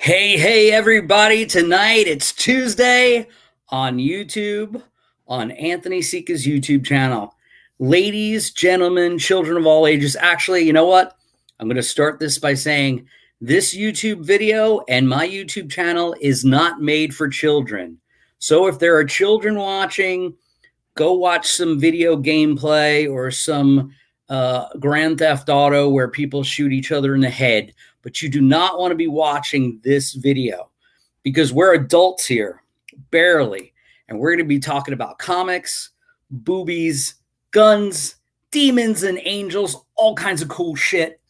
Hey, everybody. Tonight it's Tuesday on YouTube, on Anthony Sika's YouTube channel. Ladies, gentlemen, children of all ages. Actually, you know what? I'm going to start this by saying this YouTube video and my YouTube channel is not made for children. So if there are children watching, go watch some video gameplay or some Grand Theft Auto where people shoot each other in the head. But you do not want to be watching this video because we're adults here, barely. And we're going to be talking about comics, boobies, guns, demons and angels, all kinds of cool shit.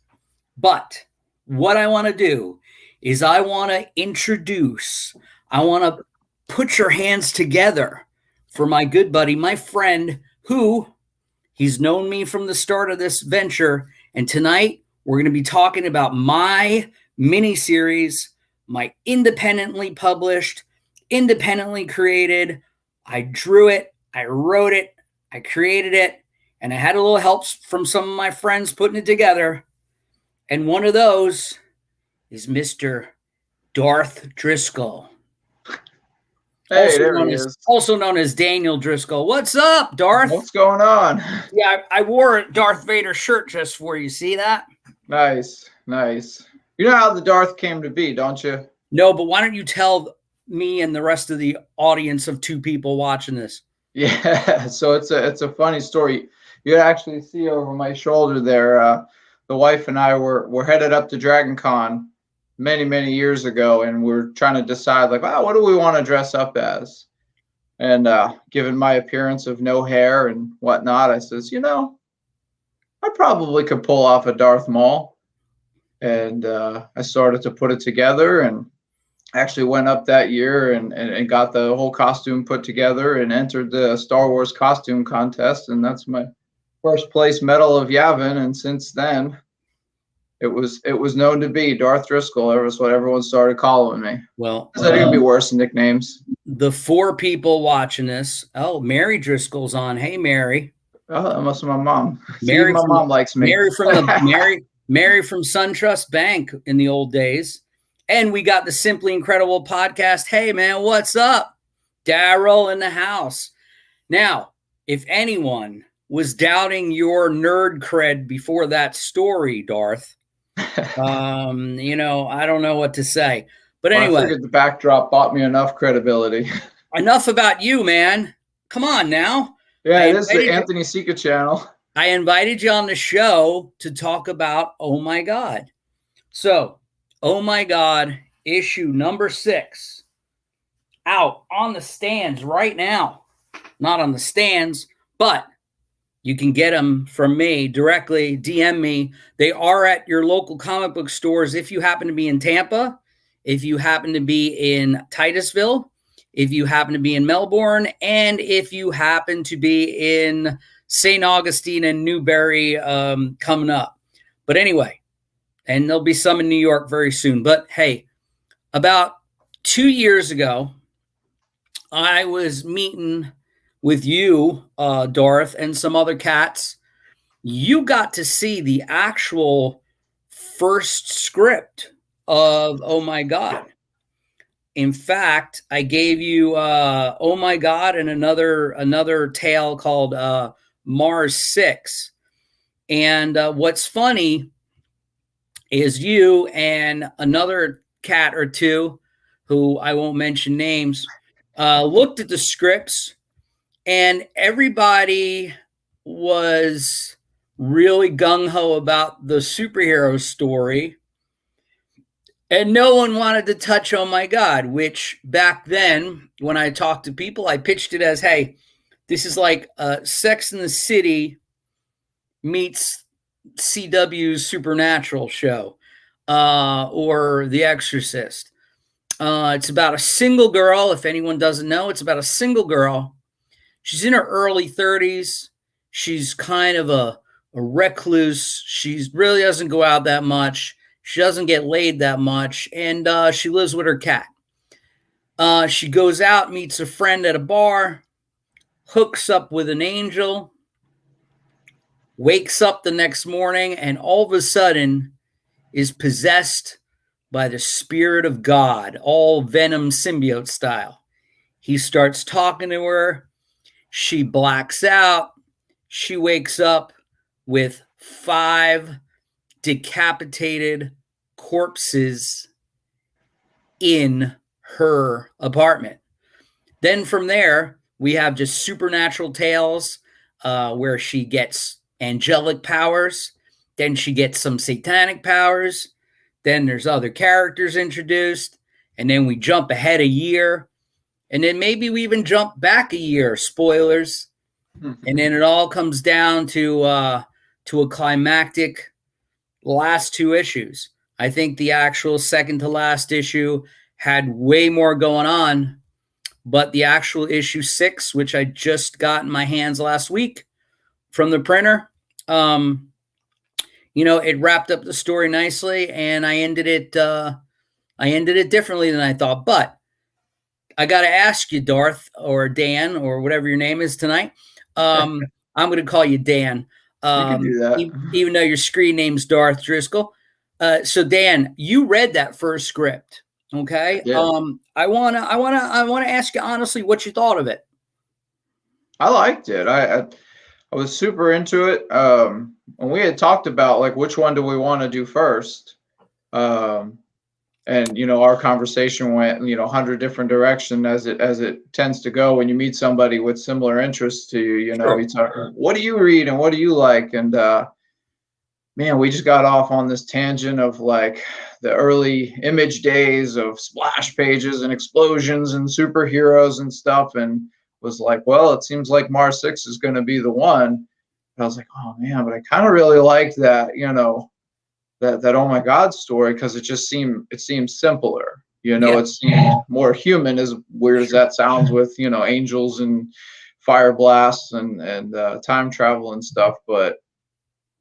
But what I want to do is I want to put your hands together for my good buddy, my friend, who he's known me from the start of this venture. And tonight we're going to be talking about my mini-series, my independently published, independently created. I drew it, I wrote it, I created it, and I had a little help from some of my friends putting it together. And one of those is Mr. Darth Driscoll. Hey, there he is. Also known as Daniel Driscoll. What's up, Darth? What's going on? Yeah, I wore a Darth Vader shirt just for you. See that? Nice. You know how the Darth came to be, don't you? No, but why don't you tell me and the rest of the audience of two people watching this? Yeah, so it's a funny story. You actually see over my shoulder there, the wife and I were headed up to Dragon Con many years ago, and we're trying to decide, like, wow, what do we want to dress up as? And given my appearance of no hair and whatnot, I says, I probably could pull off a Darth Maul. And I started to put it together and actually went up that year and got the whole costume put together and entered the Star Wars costume contest. And that's my first place medal of Yavin. And since then, it was known to be Darth Driscoll. That was what everyone started calling me. Well, I think it'd be worse nicknames. The four people watching this. Oh, Mary Driscoll's on. Hey, Mary. Oh, that must be my mom. My mom likes me. Mary from SunTrust Bank in the old days. And we got the Simply Incredible podcast. Hey, man, what's up? Daryl in the house. Now, if anyone was doubting your nerd cred before that story, Darth, I don't know what to say. But anyway, I figured the backdrop bought me enough credibility. Enough about you, man. Come on now. Yeah, it is the Anthony Sika channel. I invited you on the show to talk about Oh My God. So, Oh My God, issue number 6, out on the stands right now. Not on the stands, but you can get them from me directly. DM me. They are at your local comic book stores if you happen to be in Tampa, if you happen to be in Titusville, if you happen to be in Melbourne, and if you happen to be in St. Augustine and Newbury coming up. But anyway, and there'll be some in New York very soon. But hey, about 2 years ago, I was meeting with you, Darth, and some other cats. You got to see the actual first script of Oh My God. In fact, I gave you Oh My God and another tale called Mars 6. And what's funny is you and another cat or two, who I won't mention names, looked at the scripts, and everybody was really gung-ho about the superhero story. And no one wanted to touch Oh My God, which back then, when I talked to people, I pitched it as, hey, this is like Sex and the City meets CW's Supernatural show or The Exorcist. It's about a single girl. If anyone doesn't know, it's about a single girl. She's in her early 30s. She's kind of a recluse. She really doesn't go out that much. She doesn't get laid that much. And she lives with her cat. She goes out, meets a friend at a bar, hooks up with an angel, wakes up the next morning, and all of a sudden is possessed by the Spirit of God, all Venom symbiote style. He starts talking to her. She blacks out. She wakes up with 5 decapitated corpses in her apartment. Then from there, we have just supernatural tales where she gets angelic powers. Then she gets some satanic powers. Then there's other characters introduced. And then we jump ahead a year. And then maybe we even jump back a year. Spoilers. And then it all comes down to a climactic last 2 issues. I think the actual second to last issue had way more going on, but the actual issue 6, which I just got in my hands last week from the printer, it wrapped up the story nicely, and I ended it differently than I thought. But I got to ask you, Darth or Dan or whatever your name is tonight. I'm going to call you Dan. You can do that. Even though your screen name's Darth Driscoll. So Dan, you read that first script, okay? I wanna ask you honestly what you thought of it. I liked it. I was super into it. When we had talked about like which one do we want to do first, and our conversation went 100 different directions as it tends to go when you meet somebody with similar interests to you. Sure. You talk, what do you read and what do you like? And man, we just got off on this tangent of like the early Image days of splash pages and explosions and superheroes and stuff, and was like, well, it seems like Mars 6 is going to be the one. And I was like, oh man, but I kind of really liked that, that oh my God story, because it seems simpler. It seemed more human, as weird as that sounds, with angels and fire blasts and time travel and stuff. But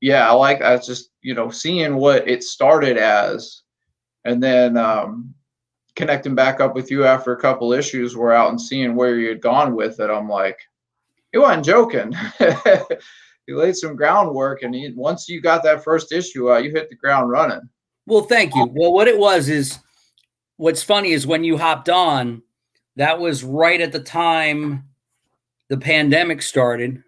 yeah, I just seeing what it started as, and then connecting back up with you after a couple issues were out and seeing where you had gone with it. I'm like, he wasn't joking. He laid some groundwork, and once you got that first issue out, you hit the ground running. Well, thank you. Well, what it was is, what's funny is when you hopped on, that was right at the time the pandemic started.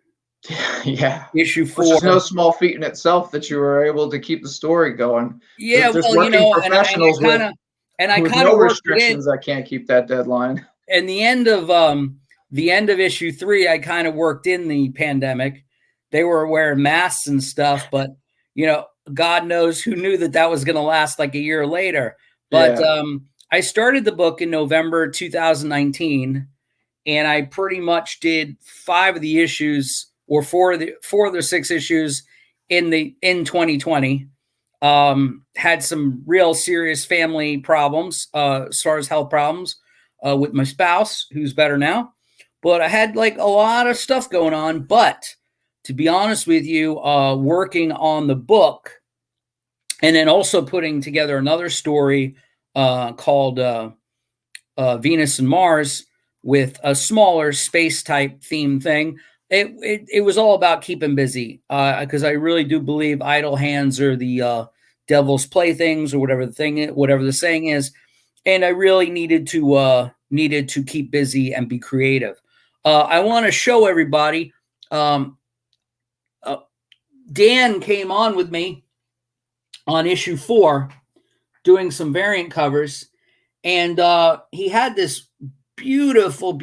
Yeah. Issue 4. Which is no small feat in itself that you were able to keep the story going. Yeah, There's well, professionals with no restrictions, I can't keep that deadline. And the end of issue 3, I kind of worked in the pandemic. They were wearing masks and stuff, but God knows who knew that was going to last like a year later. But I started the book in November 2019, and I pretty much did 5 of the issues, or 4 of the 6 issues in 2020. Had some real serious family problems, as far as health problems, with my spouse, who's better now. But I had like a lot of stuff going on. But to be honest with you, working on the book, and then also putting together another story called Venus and Mars, with a smaller space type theme thing. It was all about keeping busy, because I really do believe idle hands are the devil's playthings, or whatever the saying is, and I really needed to keep busy and be creative. I want to show everybody. Dan came on with me on issue 4, doing some variant covers, and he had this beautiful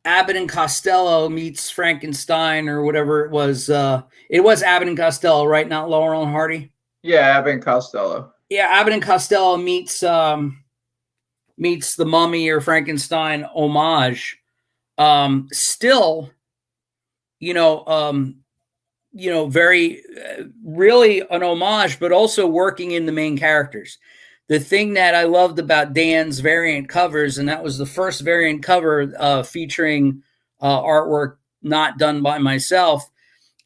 Abbott and Costello meets Frankenstein, or whatever it was. It was Abbott and Costello, right? Not Laurel and Hardy. Yeah, Abbott and Costello. Yeah, Abbott and Costello meets the Mummy or Frankenstein homage. Still, very really an homage, but also working in the main characters. The thing that I loved about Dan's variant covers, and that was the first variant cover featuring artwork not done by myself,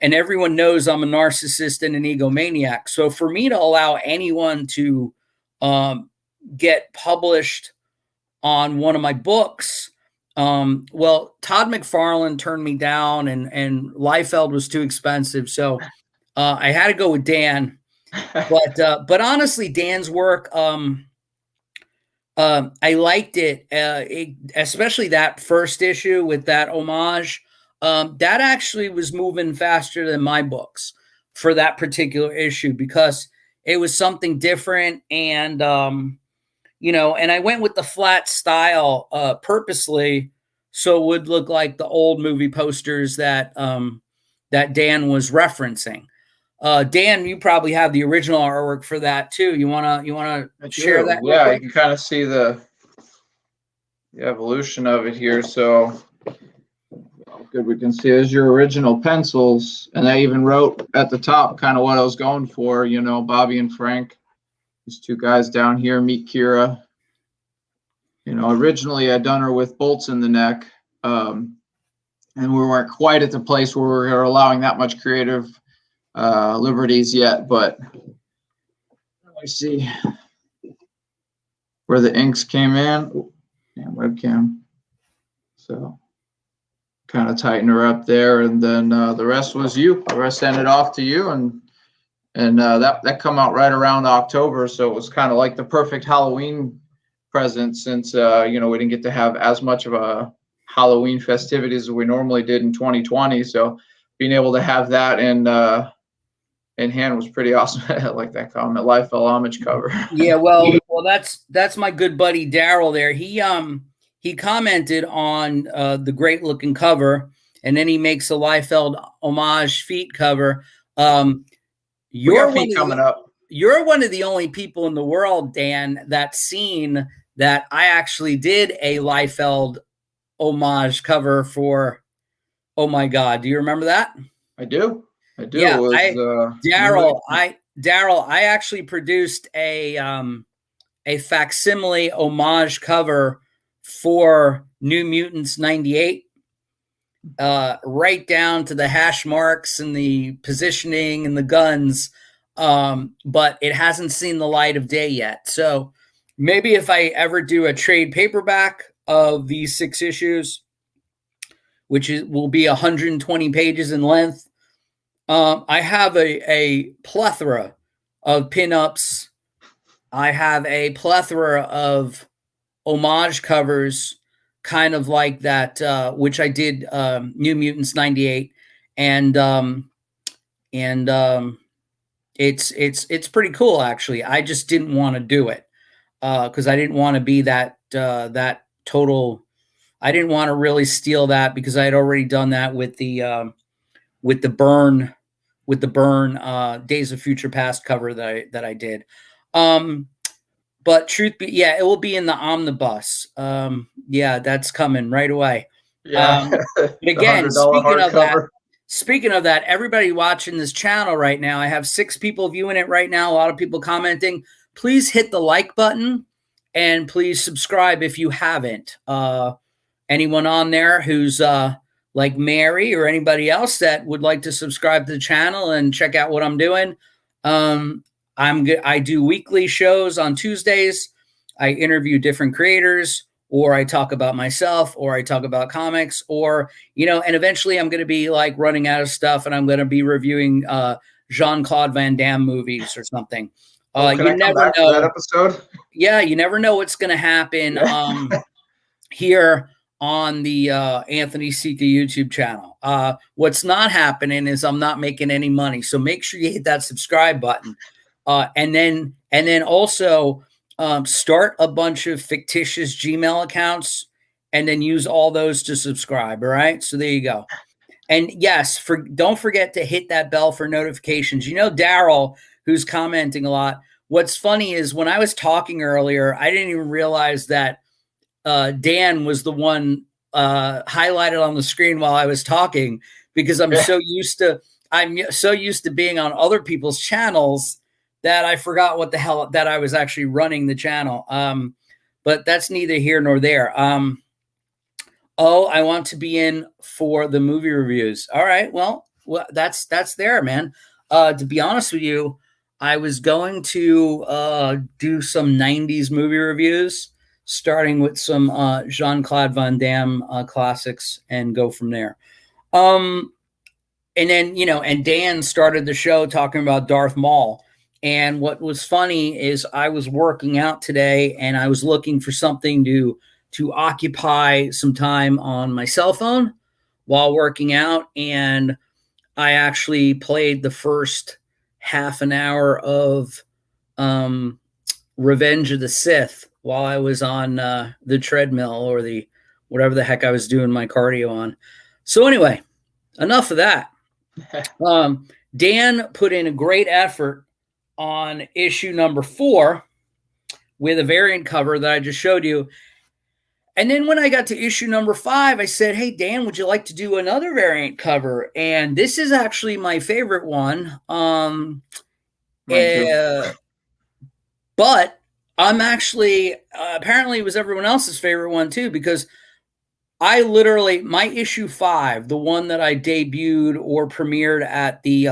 and everyone knows I'm a narcissist and an egomaniac. So for me to allow anyone to get published on one of my books, well, Todd McFarlane turned me down, and Liefeld was too expensive. So I had to go with Dan. But honestly, Dan's work, I liked it, especially that first issue with that homage. That actually was moving faster than my books for that particular issue because it was something different, and and I went with the flat style purposely so it would look like the old movie posters that Dan was referencing. Dan, you probably have the original artwork for that too. You wanna I share do. that real Yeah, you quick? can kind of see the evolution of it here. So good, we can see there's your original pencils, and I even wrote at the top kind of what I was going for. Bobby and Frank, these two guys down here, meet Kira. Originally I'd done her with bolts in the neck, and we weren't quite at the place where we were allowing that much creative liberties yet. But let me see where the inks came in. Damn webcam. So kind of tighten her up there, and then the rest was you. The rest ended off to you, and that come out right around October, so it was kind of like the perfect Halloween present since we didn't get to have as much of a Halloween festivities as we normally did in 2020. So being able to have that in hand was pretty awesome. I like that comment, Liefeld homage cover. Yeah, well, that's my good buddy Daryl there. He commented on the great looking cover, and then he makes a Liefeld homage feet cover. Um, We you're got one feet of coming the up. you're one of the only people in the world, Dan, that's seen that I actually did a Liefeld homage cover for Oh My God. Do you remember that? I do. I do. Yeah, It was Daryl, I actually produced a facsimile homage cover for New Mutants 98, right down to the hash marks and the positioning and the guns. But it hasn't seen the light of day yet. So maybe if I ever do a trade paperback of these 6 issues, will be 120 pages in length, I have a plethora of pinups. I have a plethora of homage covers, kind of like that, which I did, New Mutants 98, and it's pretty cool actually. I just didn't want to do it because I didn't want to be that total. I didn't want to really steal that because I had already done that with with the burn Days of Future Past cover that I did. But truth be, yeah, it will be in the omnibus. Yeah, that's coming right away. yeah, But the again, $100 hardcover. speaking of that, everybody watching this channel right now, I have 6 people viewing it right now. A lot of people commenting. Please hit the like button and please subscribe if you haven't. Anyone on there who's like Mary or anybody else that would like to subscribe to the channel and check out what I'm doing. I do weekly shows on Tuesdays. I interview different creators, or I talk about myself, or I talk about comics, or and eventually I'm going to be like running out of stuff, and I'm going to be reviewing Jean-Claude Van Damme movies or something. Oh, can You I come never back for that know. episode? Yeah, you never know what's going to happen. Yeah. Here on the Anthony Sika YouTube channel. What's not happening is I'm not making any money. So make sure you hit that subscribe button. And then also start a bunch of fictitious Gmail accounts and then use all those to subscribe. All right. So there you go. And yes, don't forget to hit that bell for notifications. Daryl, who's commenting a lot. What's funny is when I was talking earlier, I didn't even realize that Dan was the one highlighted on the screen while I was talking because I'm so used to being on other people's channels that I forgot what the hell that I was actually running the channel. But that's neither here nor there. I want to be in for the movie reviews. All right, well that's there, man. To be honest with you, I was going to do some 90s movie reviews, starting with some Jean-Claude Van Damme classics and go from there. And then, and Dan started the show talking about Darth Maul. And what was funny is I was working out today and I was looking for something to occupy some time on my cell phone while working out, and I actually played the first half an hour of um, Revenge of the Sith while I was on the treadmill or the whatever the heck I was doing my cardio on. So anyway, enough of that. Dan put in a great effort on issue number 4 with a variant cover that I just showed you. And then when I got to issue number 5, I said, hey, Dan, would you like to do another variant cover? And this is actually my favorite one. But I'm actually, apparently it was everyone else's favorite one too, because I literally, my issue 5, the one that I debuted or premiered at the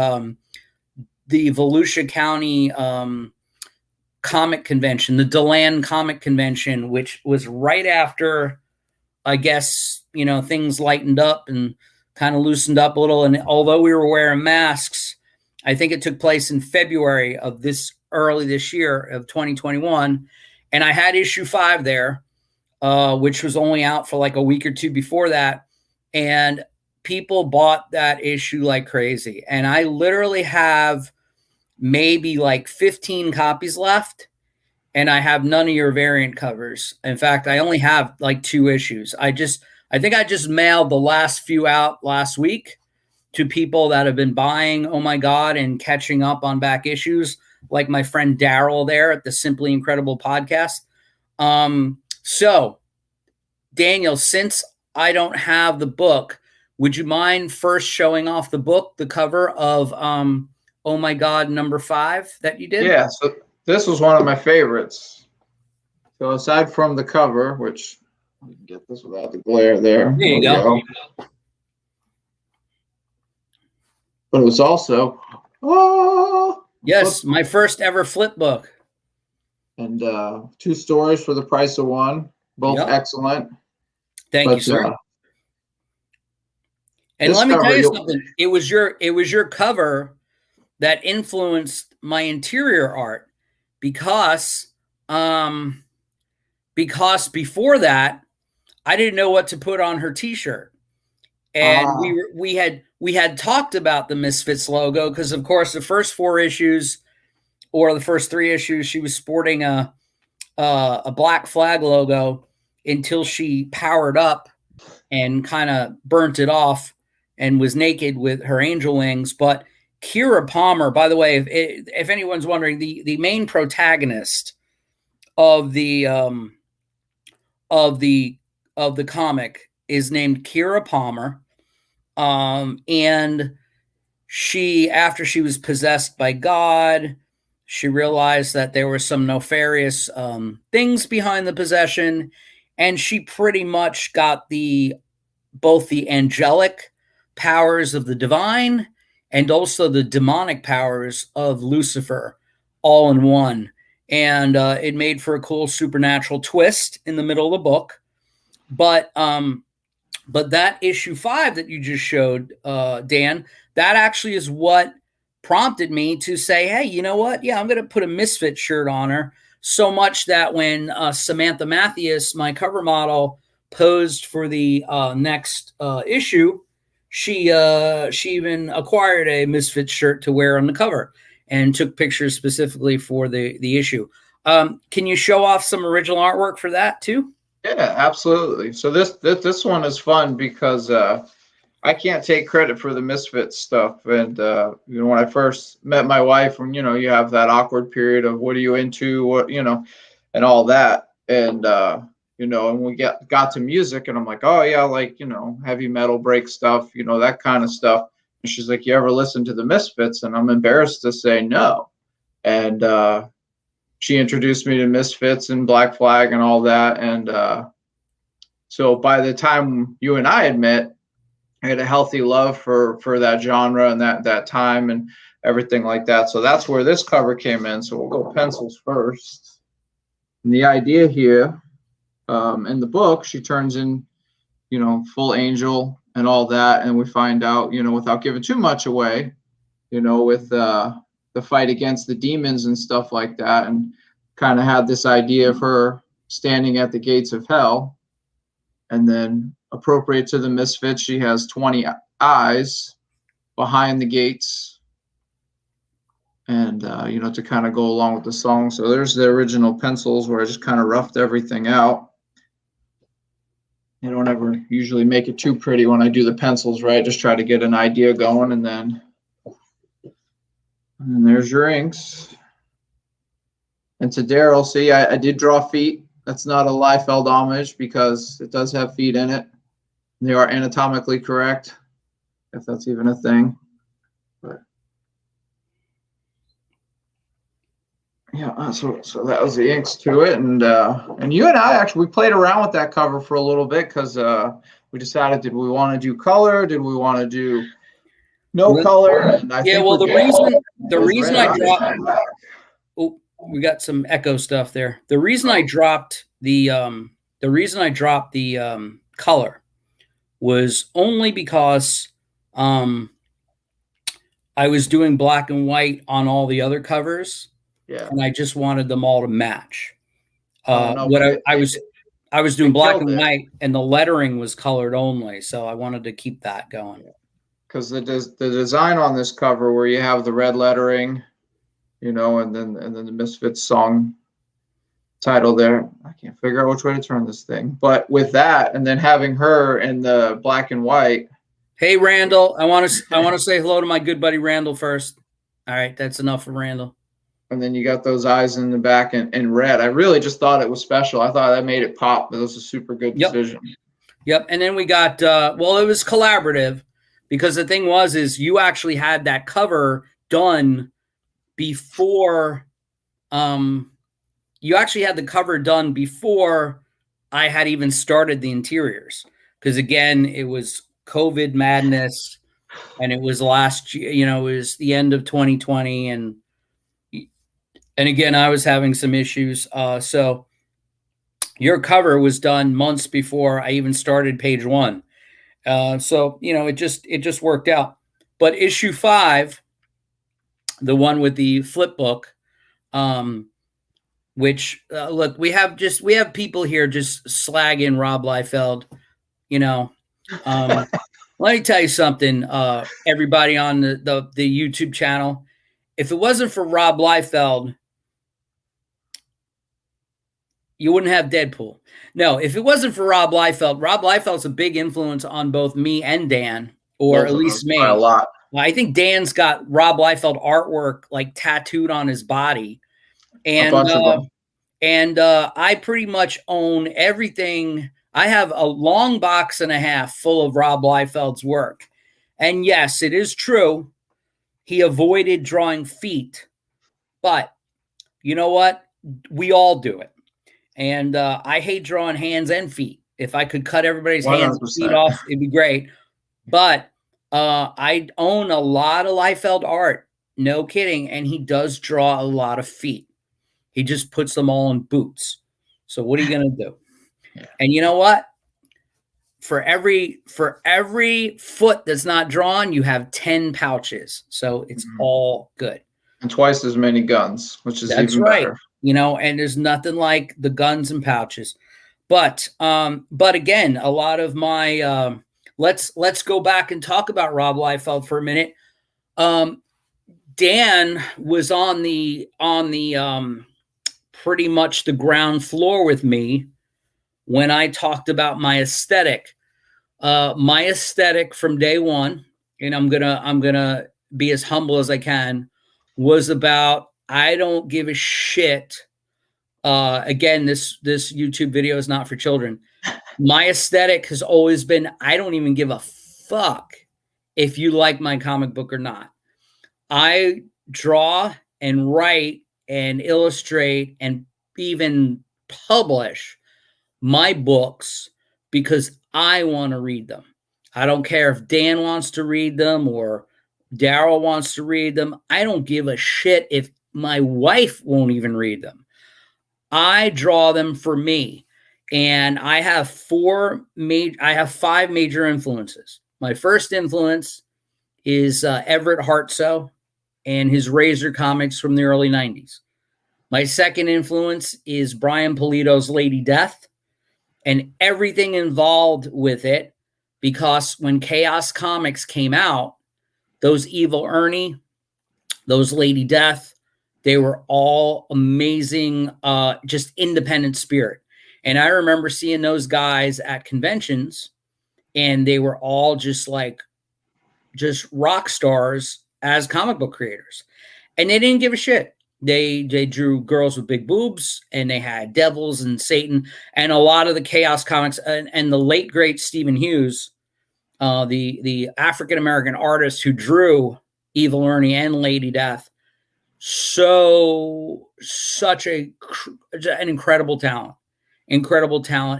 Volusia County comic convention, the DeLand comic convention, which was right after, I guess, things lightened up and kind of loosened up a little. And although we were wearing masks, I think it took place in February of early this year of 2021. And I had issue 5 there, which was only out for like a week or two before that. And people bought that issue like crazy. And I literally have maybe like 15 copies left. And I have none of your variant covers. In fact, I only have like 2 issues. I think I just mailed the last few out last week to people that have been buying Oh My God and catching up on back issues, like my friend Daryl there at the Simply Incredible podcast. So, Daniel, since I don't have the book, would you mind first showing off the book, the cover of Oh My God number 5 that you did? Yeah, so this was one of my favorites. So aside from the cover, which you can get this without the glare there. There you go. But it was also yes, my first ever flip book. And 2 stories for the price of one, both excellent. Thank you, sir. And let me tell you something. It was your cover that influenced my interior art because before that I didn't know what to put on her t-shirt. And we had talked about the Misfits logo because, of course, the first 4 issues or the first 3 issues, she was sporting a Black Flag logo until she powered up and kind of burnt it off and was naked with her angel wings. But Kira Palmer, by the way, if anyone's wondering, the main protagonist of the comic is named Kira Palmer. And she, after she was possessed by God, she realized that there were some nefarious things behind the possession, and she pretty much got both the angelic powers of the divine and also the demonic powers of Lucifer all in one. And it made for a cool supernatural twist in the middle of the book. But that issue 5 that you just showed, Dan, that actually is what prompted me to say, hey, you know what? Yeah, I'm going to put a Misfit shirt on her, so much that when Samantha Mathias, my cover model, posed for the next issue, she even acquired a Misfit shirt to wear on the cover and took pictures specifically for the issue. Can you show off some original artwork for that too? Yeah, absolutely. So this one is fun because I can't take credit for the Misfits stuff. And when I first met my wife, and you have that awkward period of what are you into, what and all that, and and we got to music, and I'm like, oh yeah, like heavy metal, break stuff, that kind of stuff. And she's like, you ever listen to the Misfits? And I'm embarrassed to say no. And she introduced me to Misfits and Black Flag and all that. And so by the time you and I had met, I had a healthy love for that genre and that time and everything like that. So that's where this cover came in. So we'll go pencils first. And the idea here in the book, she turns in, full angel and all that. And we find out, without giving too much away, with the fight against the demons and stuff like that, and kind of had this idea of her standing at the gates of hell. And then appropriate to the Misfits, she has 20 eyes behind the gates, and to kind of go along with the song. So there's the original pencils where I just kind of roughed everything out. I don't ever usually make it too pretty when I do the pencils, right? Just try to get an idea going, and then there's your inks. And to Daryl, see, I did draw feet. That's not a Liefeld homage because it does have feet in it. They are anatomically correct, if that's even a thing. But yeah, so that was the inks to it, and you and I actually we played around with that cover for a little bit because we decided, did we want to do color? Did we want to do no color? And I think the reason I dropped. Oh, we got some echo stuff there. The reason I dropped the color was only because I was doing black and white on all the other covers, and I just wanted them all to match. I was doing black and white, and the lettering was colored only, so I wanted to keep that going. Because the design on this cover, where you have the red lettering, and then the Misfits song title there. I can't figure out which way to turn this thing. But with that, and then having her in the black and white. Hey, Randall, I want to say hello to my good buddy Randall first. All right, that's enough for Randall. And then you got those eyes in the back in red. I really just thought it was special. I thought that made it pop. That was a super good decision. Yep. And then we got it was collaborative, because the thing is you actually had that cover done before you actually had the cover done before I had even started the interiors, because again, it was COVID madness, and it was last year, it was the end of 2020, and again, I was having some issues. So your cover was done months before I even started page 1. So it just worked out. But issue 5, the one with the flip book, which look, we have people here just slagging Rob Liefeld. Let me tell you something, everybody on the YouTube channel. If it wasn't for Rob Liefeld, you wouldn't have Deadpool. No, if it wasn't for Rob Liefeld's a big influence on both me and Dan, or at least me. A lot. I think Dan's got Rob Liefeld artwork like tattooed on his body, and I pretty much own everything. I have a long box and a half full of Rob Liefeld's work, and yes, it is true, he avoided drawing feet, but you know what? We all do it. And I hate drawing hands and feet. If I could cut everybody's 100%. Hands and feet off, it'd be great. But I own a lot of Liefeld art. No kidding. And he does draw a lot of feet. He just puts them all in boots. So what are you going to do? Yeah. And you know what? For every foot that's not drawn, you have 10 pouches. So it's all good. And twice as many guns, which is even better. And there's nothing like the guns and pouches. But again, a lot of my let's go back and talk about Rob Liefeld for a minute. Dan was on the pretty much the ground floor with me when I talked about my aesthetic. My aesthetic from day one, and I'm gonna be as humble as I can, was about, I don't give a shit. Again, this YouTube video is not for children. My aesthetic has always been, I don't even give a fuck if you like my comic book or not. I draw and write and illustrate and even publish my books because I want to read them. I don't care if Dan wants to read them or Daryl wants to read them. I don't give a shit if my wife won't even read them. I draw them for me. And I have 5 major influences. My first influence is Everett Hartsoe and his Razor comics from the early 90s. My second influence is Brian Pulido's Lady Death and everything involved with it, because when Chaos Comics came out, those Evil Ernie, those Lady Death, they were all amazing, just independent spirit. And I remember seeing those guys at conventions, and they were all just rock stars as comic book creators. And they didn't give a shit. They drew girls with big boobs, and they had devils and Satan, and a lot of the Chaos Comics and the late great Stephen Hughes, the African American artist who drew Evil Ernie and Lady Death, such an incredible talent,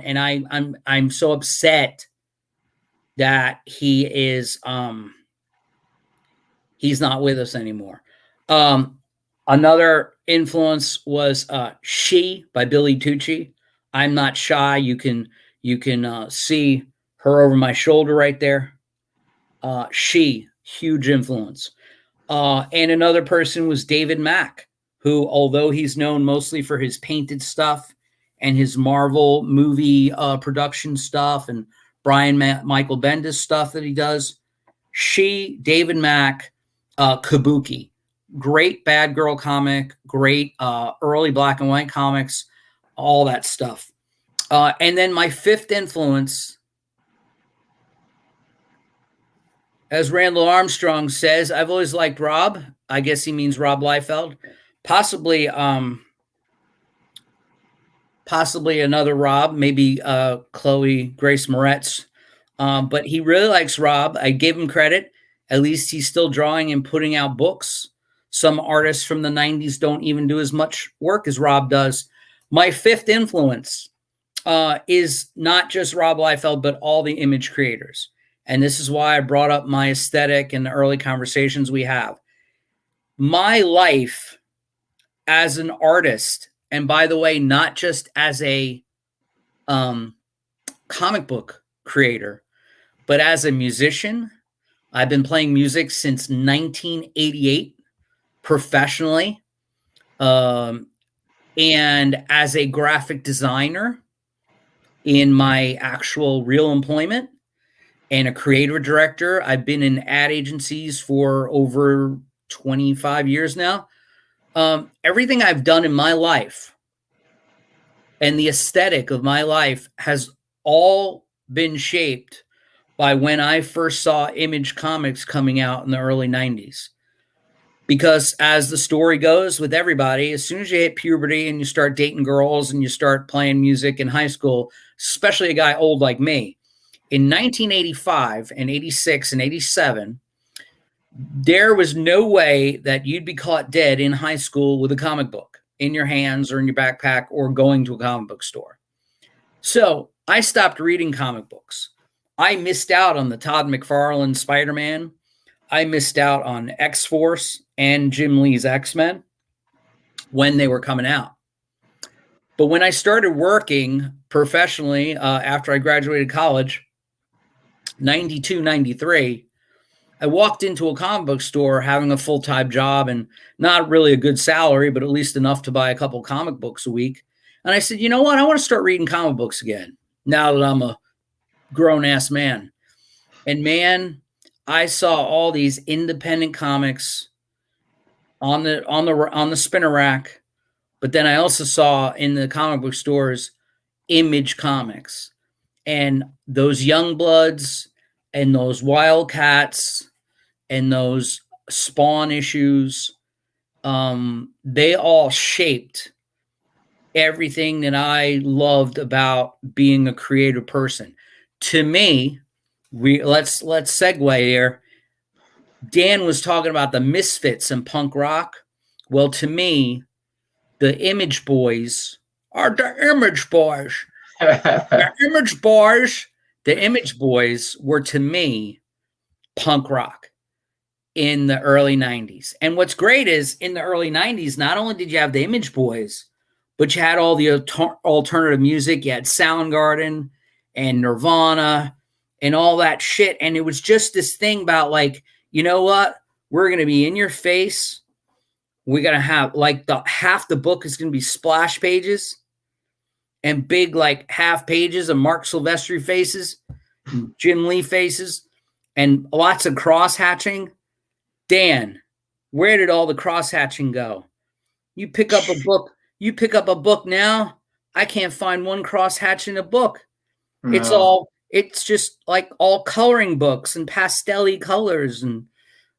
and I'm so upset that he's not with us anymore. Another influence was She by Billy Tucci. I'm Not Shy. You can see her over my shoulder right there. She, huge influence. And another person was David Mack, who, although he's known mostly for his painted stuff and his Marvel movie production stuff and Brian Michael Bendis stuff that he does, David Mack, Kabuki, great bad girl comic, great early black and white comics, all that stuff. And then my fifth influence, as Randall Armstrong says, I've always liked Rob. I guess he means Rob Liefeld. Possibly another Rob, maybe Chloe Grace Moretz. But he really likes Rob. I gave him credit. At least he's still drawing and putting out books. Some artists from the 90s don't even do as much work as Rob does. My fifth influence is not just Rob Liefeld, but all the image creators. And this is why I brought up my aesthetic in the early conversations we have. My life as an artist, and by the way, not just as a comic book creator, but as a musician. I've been playing music since 1988 professionally, and as a graphic designer in my actual real employment, and a creative director. I've been in ad agencies for over 25 years now. Everything I've done in my life and the aesthetic of my life has all been shaped by when I first saw Image Comics coming out in the early 90s. Because as the story goes with everybody, as soon as you hit puberty and you start dating girls and you start playing music in high school, especially a guy old like me, in 1985 and 86 and 87, there was no way that you'd be caught dead in high school with a comic book in your hands or in your backpack or going to a comic book store. So I stopped reading comic books. I missed out on the Todd McFarlane Spider-Man. I missed out on X-Force and Jim Lee's X-Men when they were coming out. But when I started working professionally after I graduated college, 92, 93, I walked into a comic book store having a full-time job and not really a good salary, but at least enough to buy a couple comic books a week. And I said, you know what? I want to start reading comic books again now that I'm a grown-ass man. And man, I saw all these independent comics on the spinner rack, but then I also saw in the comic book stores Image Comics. And those Youngbloods and those Wildcats and those Spawn issues, they all shaped everything that I loved about being a creative person. To me, let's segue here. Dan was talking about the Misfits and punk rock. Well, to me, the Image Boys are the Image Boys. The Image Boys were, to me, punk rock in the early 90s. And what's great is in the early 90s, not only did you have the Image Boys, but you had all the alternative music. You had Soundgarden and Nirvana and all that shit. And it was just this thing about like, you know what? We're going to be in your face. We're going to have like half the book is going to be splash pages and big like half pages of Mark Silvestri faces, and Jim Lee faces, and lots of cross hatching. Dan, where did all the cross hatching go? You pick up a book. You pick up a book now. I can't find one cross hatch in a book. No. It's just like all coloring books and pastel-y colors and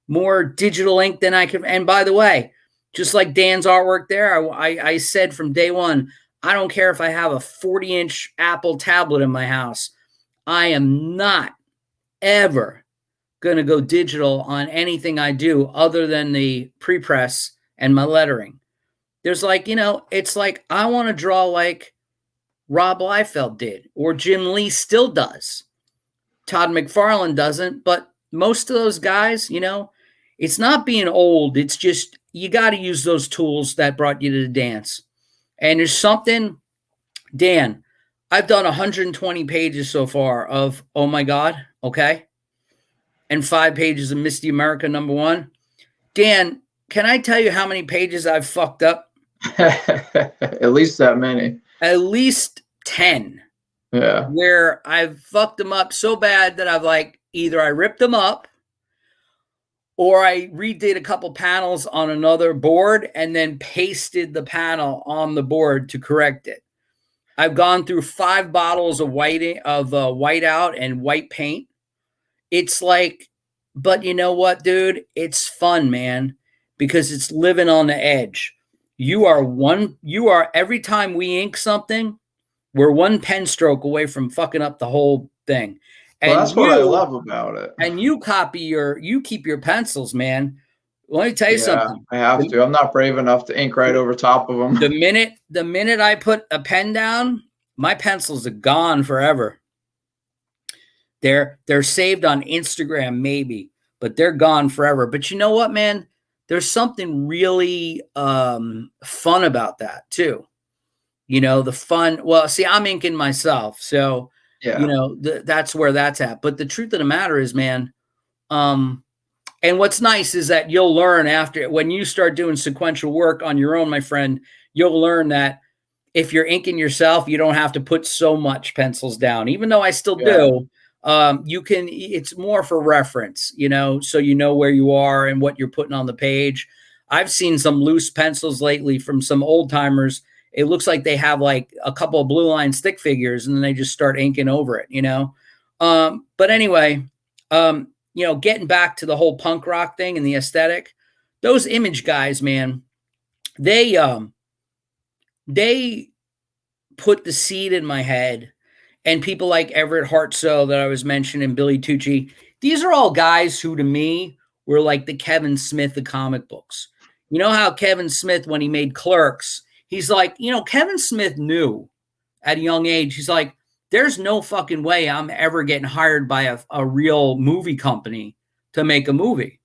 more digital ink than I can. And by the way, just like Dan's artwork there, I said from day one, I don't care if I have a 40-inch Apple tablet in my house. I am not ever going to go digital on anything I do other than the pre-press and my lettering. There's like, it's like I want to draw like Rob Liefeld did or Jim Lee still does. Todd McFarlane doesn't, but most of those guys, it's not being old. It's just you got to use those tools that brought you to the dance. And there's something, Dan, I've done 120 pages so far of Oh My God, okay? And 5 pages of Misty America #1. Dan, can I tell you how many pages I've fucked up? At least that many. At least 10. Yeah. Where I've fucked them up so bad that I've like either I ripped them up or I redid a couple panels on another board and then pasted the panel on the board to correct it. I've gone through 5 bottles of whiteout and white paint. It's like, but you know what, dude? It's fun, man, because it's living on the edge. You are every time we ink something, we're one pen stroke away from fucking up the whole thing. And well, that's what I love about it. And you keep your pencils, man. Let me tell you something. I have to. I'm not brave enough to ink right over top of them. The minute I put a pen down, my pencils are gone forever. They're saved on Instagram maybe, but they're gone forever. But you know what, man? There's something really fun about that too. The fun. Well, see, I'm inking myself, so that's where that's at. But the truth of the matter is, man, and what's nice is that you'll learn after when you start doing sequential work on your own, my friend, you'll learn that if you're inking yourself, you don't have to put so much pencils down, even though I still do. You can, it's more for reference, so you know where you are and what you're putting on the page. I've seen some loose pencils lately from some old timers. It looks like they have like a couple of blue line stick figures and then they just start inking over it, But anyway, getting back to the whole punk rock thing and the aesthetic, those Image guys, man, they put the seed in my head. And people like Everett Hartsoe that I was mentioning, Billy Tucci, these are all guys who to me were like the Kevin Smith of comic books. You know how Kevin Smith, when he made Clerks, he's like, Kevin Smith knew at a young age, he's like, there's no fucking way I'm ever getting hired by a real movie company to make a movie.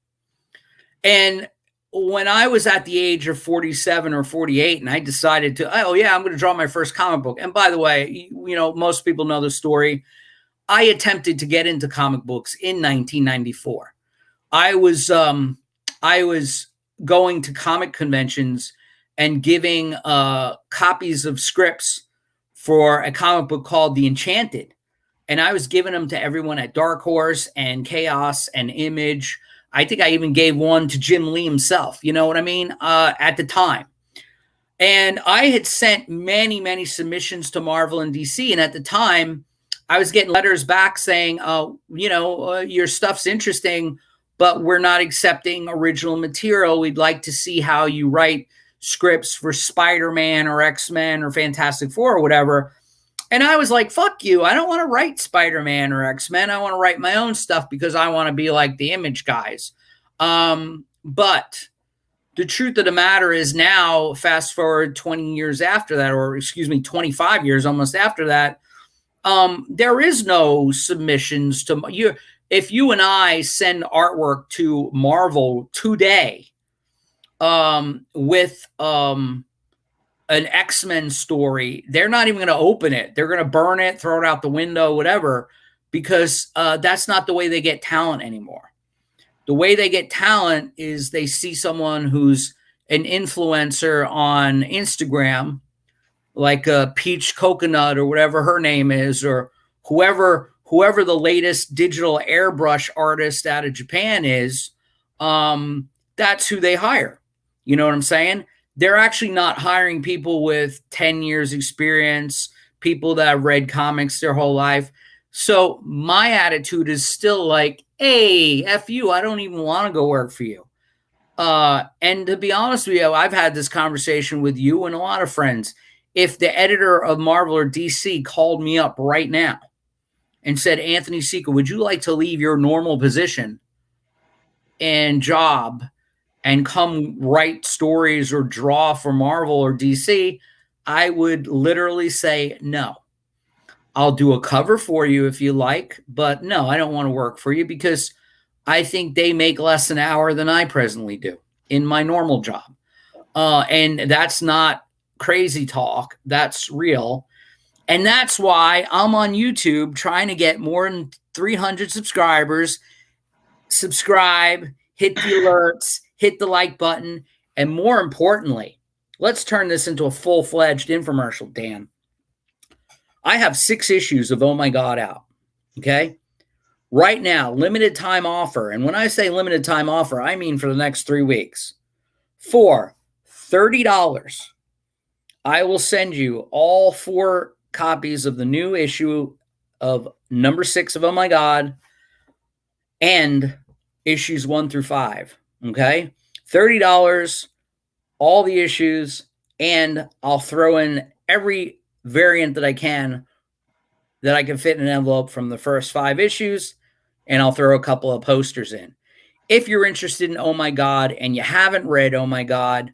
And when I was at the age of 47 or 48 and I decided I'm going to draw my first comic book. And by the way, most people know the story. I attempted to get into comic books in 1994. I was going to comic conventions and giving copies of scripts for a comic book called The Enchanted. And I was giving them to everyone at Dark Horse and Chaos and Image. I think I even gave one to Jim Lee himself, you know what I mean, at the time. And I had sent many, many submissions to Marvel and DC. And at the time, I was getting letters back saying, your stuff's interesting, but we're not accepting original material. We'd like to see how you write scripts for Spider-Man or X-Men or Fantastic Four or whatever. And I was like, fuck you. I don't want to write Spider-Man or X-Men. I want to write my own stuff because I want to be like the Image guys. But the truth of the matter is now, fast forward 20 years after that, or 25 years almost after that, there is no submissions to you. If you and I send artwork to Marvel today with an X-Men story, they're not even going to open it. They're going to burn it, throw it out the window, whatever, because that's not the way they get talent anymore. The way they get talent is they see someone who's an influencer on Instagram, like Peach Coconut or whatever her name is, or whoever the latest digital airbrush artist out of Japan is. That's who they hire. You know what I'm saying? They're actually not hiring people with 10 years experience, people that have read comics their whole life. So my attitude is still like, hey, F you, I don't even want to go work for you. And to be honest with you, I've had this conversation with you and a lot of friends. If the editor of Marvel or DC called me up right now and said, Anthony Seeker, would you like to leave your normal position and job and come write stories or draw for Marvel or DC, I would literally say no. I'll do a cover for you if you like, but no, I don't want to work for you because I think they make less an hour than I presently do in my normal job. And that's not crazy talk. That's real. And that's why I'm on YouTube trying to get more than 300 subscribers. Subscribe, hit the alerts, hit the like button. And more importantly, let's turn this into a full-fledged infomercial, Dan. I have 6 issues of Oh My God out. Okay. Right now, limited time offer. And when I say limited time offer, I mean for the next 3 weeks. For $30, I will send you all 4 copies of the new issue of number 6 of Oh My God and issues 1 through 5. Okay. $30, all the issues, and I'll throw in every variant that I can fit in an envelope from the first 5 issues, and I'll throw a couple of posters in. If you're interested in Oh My God and you haven't read Oh My God,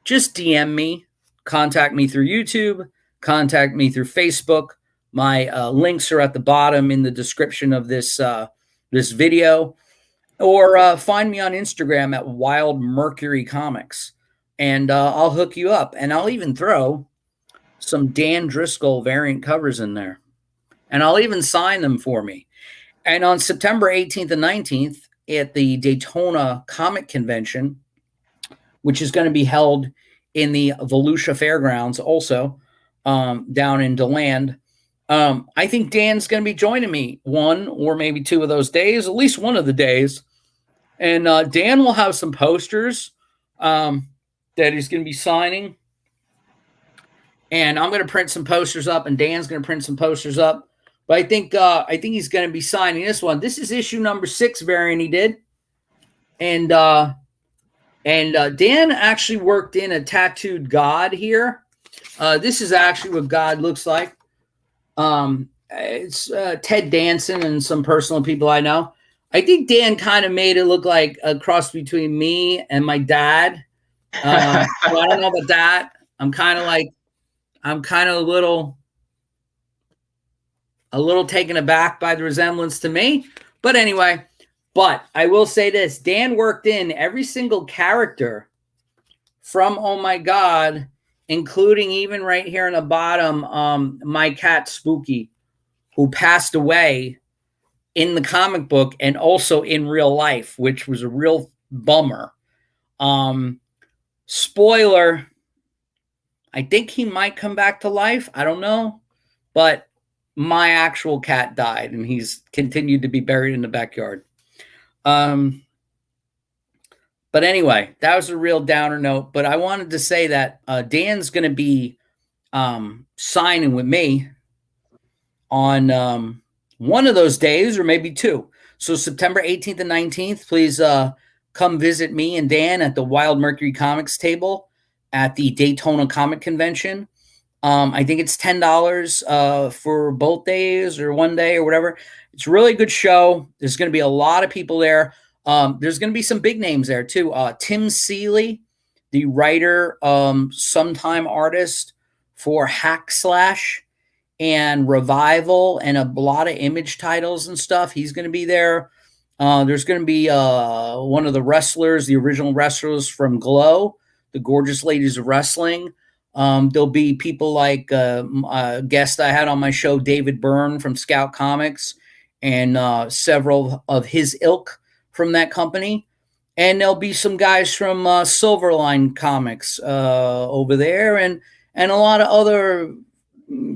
just DM me, contact me through YouTube, contact me through Facebook. My links are at the bottom in the description of this video, or find me on Instagram at Wild Mercury Comics, and I'll hook you up, and I'll even throw some Dan Driscoll variant covers in there, and I'll even sign them for me. And on September 18th and 19th at the Daytona Comic Convention, which is going to be held in the Volusia Fairgrounds also, down in DeLand, I think Dan's going to be joining me 1 or maybe 2 of those days, at least one of the days. And Dan will have some posters that he's going to be signing. And I'm going to print some posters up, and Dan's going to print some posters up. But I think he's going to be signing this one. This is issue number 6 variant he did. And Dan actually worked in a tattooed God here. This is actually what God looks like. It's Ted Danson and some personal people I know. I think Dan kind of made it look like a cross between me and my dad. So I don't know about that. I'm kind of a little taken aback by the resemblance to me. But anyway, I will say this. Dan worked in every single character from Oh My God, including even right here in the bottom, my cat Spooky, who passed away in the comic book and also in real life, which was a real bummer. Spoiler, I think he might come back to life. I don't know. But my actual cat died, and he's continued to be buried in the backyard. But anyway, that was a real downer note. But I wanted to say that Dan's going to be signing with me on one of those days, or maybe 2. So September 18th and 19th, please come visit me and Dan at the Wild Mercury Comics table at the Daytona Comic Convention. I think it's $10 for both days or one day or whatever. It's a really good show. There's going to be a lot of people there. There's going to be some big names there too. Tim Seeley, the writer, sometime artist for Hack Slash and Revival and a lot of Image titles and stuff. He's going to be there. There's going to be one of the wrestlers, the original wrestlers from Glow, the Gorgeous Ladies of Wrestling. There'll be people like a guest I had on my show, David Byrne from Scout Comics, and several of his ilk from that company, and there'll be some guys from Silverline Comics over there, and a lot of other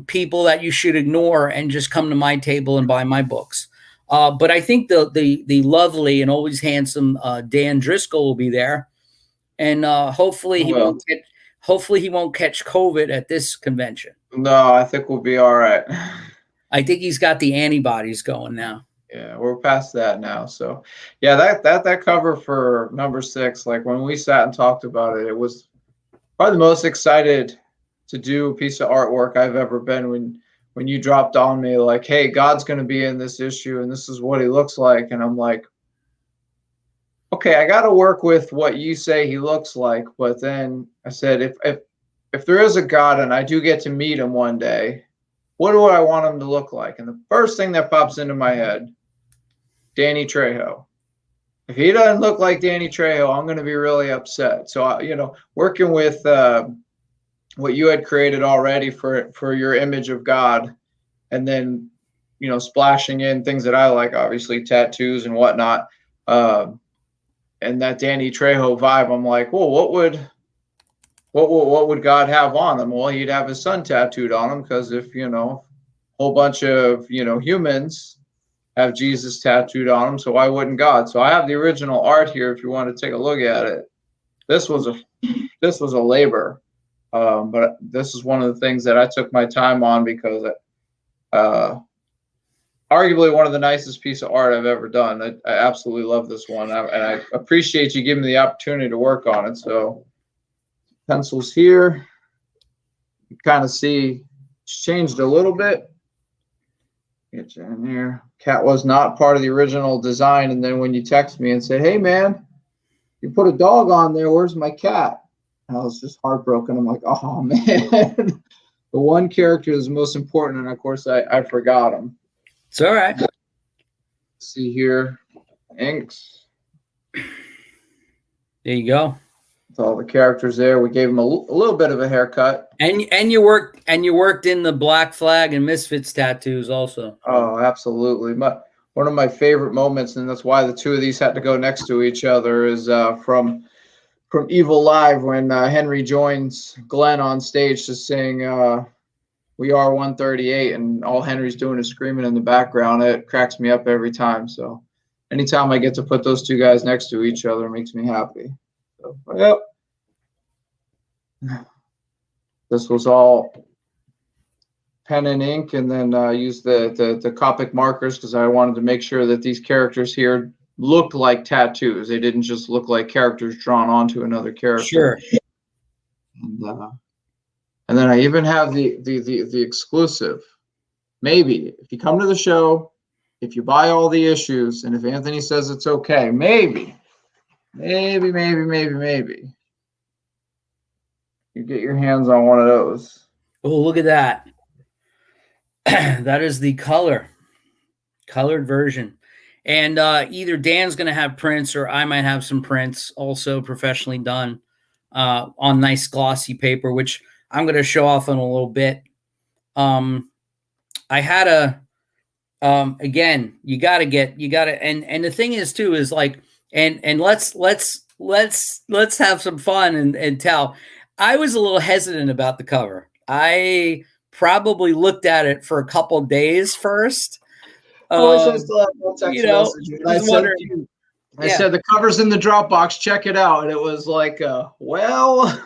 people that you should ignore and just come to my table and buy my books. But I think the lovely and always handsome Dan Driscoll will be there, and hopefully he won't catch COVID at this convention. No, I think we'll be all right. I think he's got the antibodies going now. Yeah, we're past that now. So, yeah, that cover for number 6, like when we sat and talked about it, it was probably the most excited to do a piece of artwork I've ever been when you dropped on me like, hey, God's going to be in this issue and this is what he looks like. And I'm like, okay, I got to work with what you say he looks like. But then I said, if there is a God and I do get to meet him one day, what do I want him to look like? And the first thing that pops into my head, Danny Trejo. If he doesn't look like Danny Trejo, I'm going to be really upset. So, working with what you had created already for your image of God, and then, splashing in things that I like, obviously tattoos and whatnot, and that Danny Trejo vibe, I'm like, well, what would God have on him? Well, he'd have his son tattooed on him, because if, a whole bunch of, humans have Jesus tattooed on them, so why wouldn't God? So I have the original art here if you want to take a look at it. This was a labor, but this is one of the things that I took my time on, because arguably one of the nicest piece of art I've ever done. I absolutely love this one, and I appreciate you giving me the opportunity to work on it. So pencils here, you kind of see it's changed a little bit. Get you in here. Cat was not part of the original design, and then when you text me and say, hey man, you put a dog on there, where's my cat? I was just heartbroken. I'm like, oh man, the one character is most important, and of course I forgot him. It's all right. See here, inks. There you go. With all the characters there, we gave him a little bit of a haircut. And you worked in the Black Flag and Misfits tattoos also. Oh, absolutely. One of my favorite moments, and that's why the two of these had to go next to each other, is from Evil Live, when Henry joins Glenn on stage to sing We Are 138, and all Henry's doing is screaming in the background. It cracks me up every time. So anytime I get to put those two guys next to each other, it makes me happy. So, yep. This was all pen and ink, and then used the Copic markers, because I wanted to make sure that these characters here looked like tattoos. They didn't just look like characters drawn onto another character. Sure. And then I even have the exclusive. Maybe if you come to the show, if you buy all the issues, and if Anthony says it's okay, maybe you get your hands on one of those. Oh, look at that. That is the colored version. And either Dan's going to have prints, or I might have some prints also professionally done on nice glossy paper, which I'm going to show off in a little bit. I had again, you got to, and the thing is too, is like, and let's have some fun and tell. I was a little hesitant about the cover. I probably looked at it for a couple days first. I wish I still had no text message. I said the cover's in the Dropbox. Check it out, and it was like, well.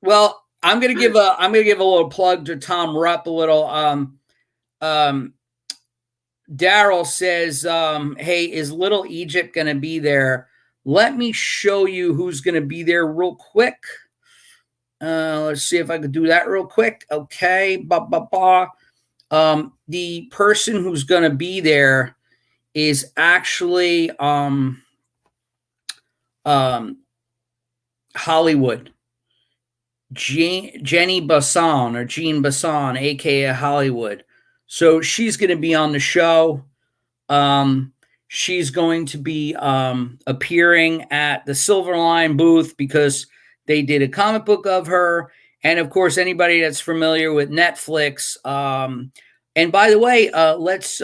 Well, I'm gonna give a little plug to Tom Rupp. A little. Daryl says, "Hey, is Little Egypt gonna be there? Let me show you who's gonna be there real quick." Let's see if I could do that real quick. Okay. The person who's going to be there is actually Hollywood. Jenny Basson, or Jean Basson, aka Hollywood. So she's going to be on the show. She's going to be appearing at the Silverline booth, because they did a comic book of her. And of course, anybody that's familiar with Netflix. And by the way, let's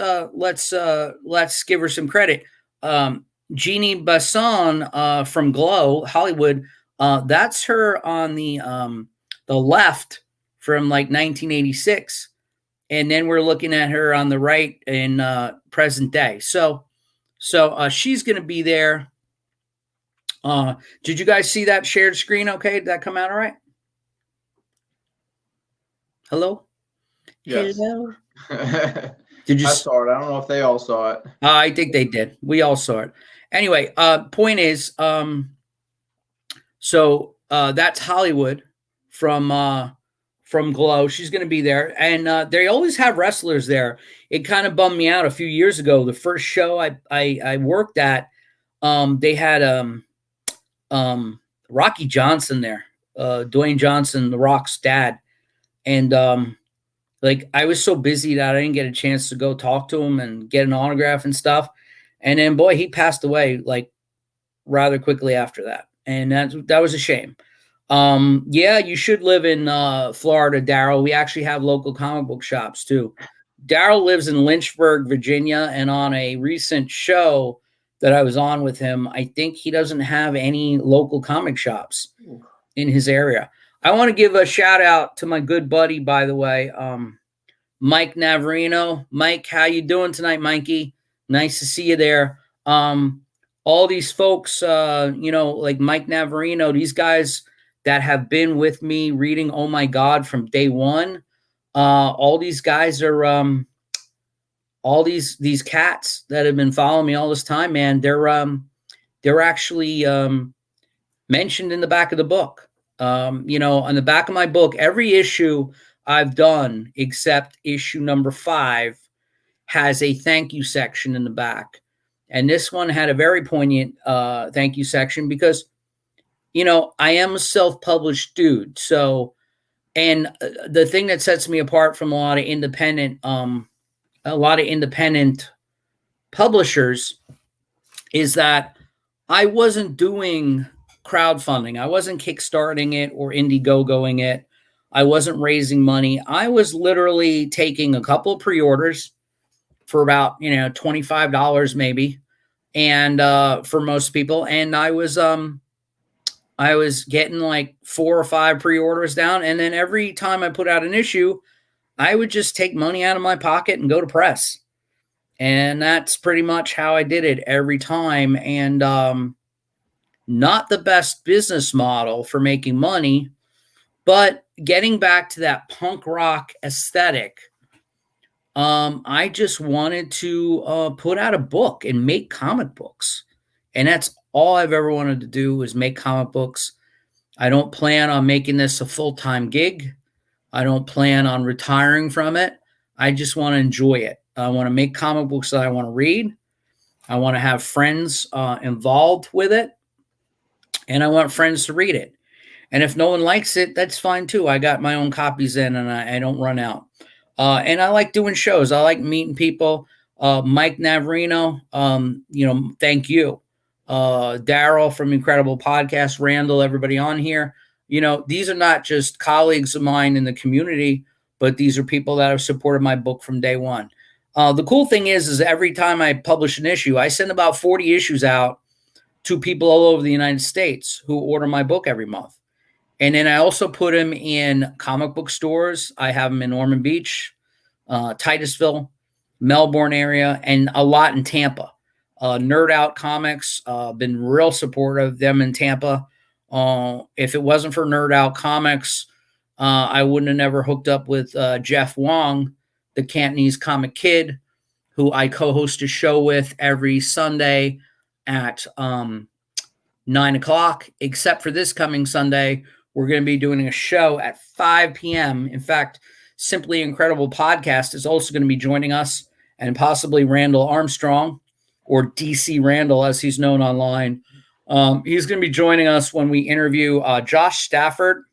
give her some credit. Jeannie Basson from Glow Hollywood. That's her on the left from like 1986, and then we're looking at her on the right in present day. So she's going to be there. Did you guys see that shared screen? Okay, did that come out all right? Hello. Yes. Hello. Did you? I saw it. I don't know if they all saw it. I think they did. We all saw it. Anyway, point is, so that's Hollywood from Glow. She's going to be there, and they always have wrestlers there. It kind of bummed me out a few years ago. The first show I worked at, they had Rocky Johnson there, Dwayne Johnson, The Rock's dad, and like I was so busy that I didn't get a chance to go talk to him and get an autograph and stuff. And then boy, he passed away like rather quickly after that. And that was a shame. Yeah, you should live in Florida, Daryl. We actually have local comic book shops too. Daryl lives in Lynchburg, Virginia, and on a recent show that I was on with him, I think he doesn't have any local comic shops in his area. I want to give a shout out to my good buddy, by the way, Mike Navarino. Mike, how you doing tonight, Mikey? Nice to see you there. All these folks, like Mike Navarino, these guys that have been with me reading Oh My God from day one. All these guys are all these cats that have been following me all this time, man. They're actually mentioned in the back of the book. On the back of my book, every issue I've done except issue number 5 has a thank you section in the back. And this one had a very poignant thank you section because, I am a self-published dude. So, and the thing that sets me apart from a lot of independent publishers is that I wasn't doing crowdfunding. I wasn't kickstarting it or Indiegogoing it. I wasn't raising money. I was literally taking a couple of pre-orders for about, $25 maybe. And for most people. And I was getting like 4 or 5 pre-orders down. And then every time I put out an issue, I would just take money out of my pocket and go to press. And that's pretty much how I did it every time. And not the best business model for making money, but getting back to that punk rock aesthetic, I just wanted to put out a book and make comic books. And that's all I've ever wanted to do was make comic books. I don't plan on making this a full-time gig. I don't plan on retiring from it. I just want to enjoy it. I want to make comic books that I want to read. I want to have friends involved with it. And I want friends to read it. And if no one likes it, that's fine too. I got my own copies in and I don't run out. And I like doing shows. I like meeting people. Mike Navarino, thank you. Daryl from Incredible Podcast, Randall, everybody on here. These are not just colleagues of mine in the community, but these are people that have supported my book from day one. The cool thing is every time I publish an issue, I send about 40 issues out to people all over the United States who order my book every month. And then I also put them in comic book stores. I have them in Ormond Beach, Titusville, Melbourne area, and a lot in Tampa. Nerd Out Comics, been real supportive of them in Tampa. If it wasn't for Nerd Out Comics, I wouldn't have never hooked up with Jeff Wong, the Cantonese comic kid, who I co-host a show with every Sunday at 9 o'clock, except for this coming Sunday. We're going to be doing a show at 5 p.m. In fact, Simply Incredible Podcast is also going to be joining us, and possibly Randall Armstrong, or DC Randall, as he's known online. He's going to be joining us when we interview Josh Stafford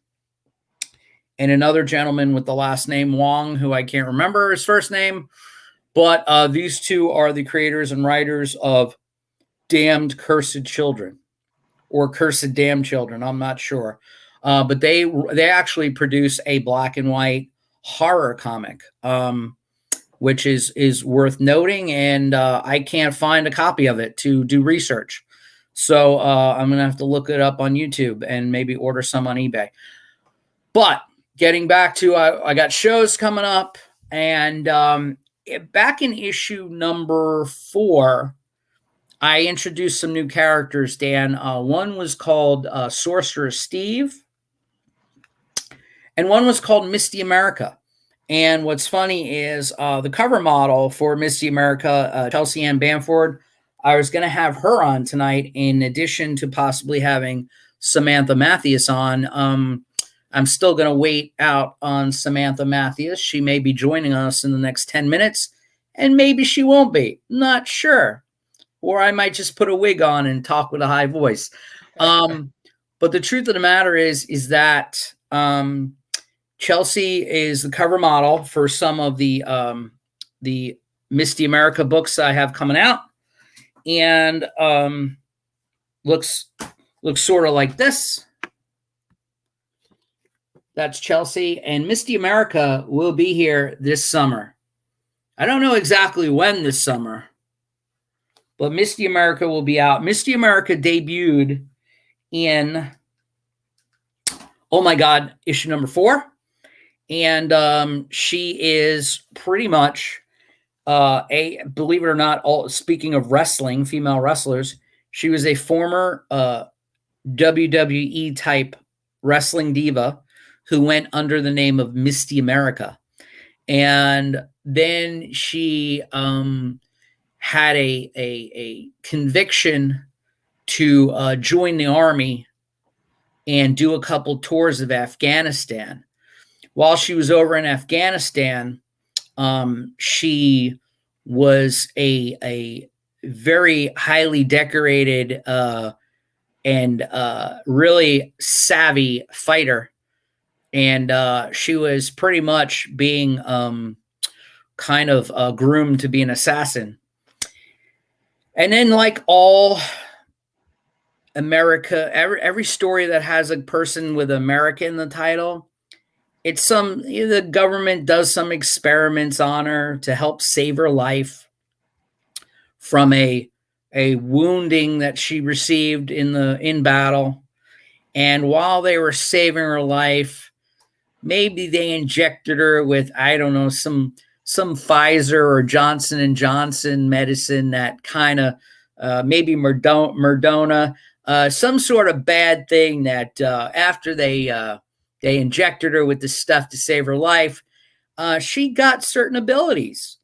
and another gentleman with the last name Wong, who I can't remember his first name. But these two are the creators and writers of Damned Cursed Children, or Cursed Damned Children. I'm not sure. But they actually produce a black and white horror comic. which is worth noting. And I can't find a copy of it to do research. So I'm going to have to look it up on YouTube and maybe order some on eBay. But getting back to, I got shows coming up. And back in issue number 4, I introduced some new characters, Dan. One was called Sorcerer Steve, and one was called Misty America. And what's funny is the cover model for Misty America, Chelsea Ann Bamford, I was going to have her on tonight in addition to possibly having Samantha Mathias on. I'm still going to wait out on Samantha Mathias. She may be joining us in the next 10 minutes, and maybe she won't be. Not sure. Or I might just put a wig on and talk with a high voice. But the truth of the matter is that Chelsea is the cover model for some of the Misty America books I have coming out, and looks sort of like this. That's Chelsea, and Misty America will be here this summer. I don't know exactly when this summer, but Misty America will be out. Misty America debuted in, oh my God, issue number 4. And she is pretty much believe it or not, speaking of wrestling, female wrestlers, she was a former WWE type wrestling diva who went under the name of Misty America. And then she had a conviction to join the army and do a couple tours of Afghanistan. While she was over in Afghanistan, she was a very highly decorated and really savvy fighter. And she was pretty much being kind of groomed to be an assassin. And then, like all America, every story that has a person with America in the title, it's the government does some experiments on her to help save her life from a wounding that she received in battle. And while they were saving her life, maybe they injected her with, I don't know, some Pfizer or Johnson & Johnson medicine that kind of maybe Merdona, some sort of bad thing that after they injected her with this stuff to save her life, she got certain abilities.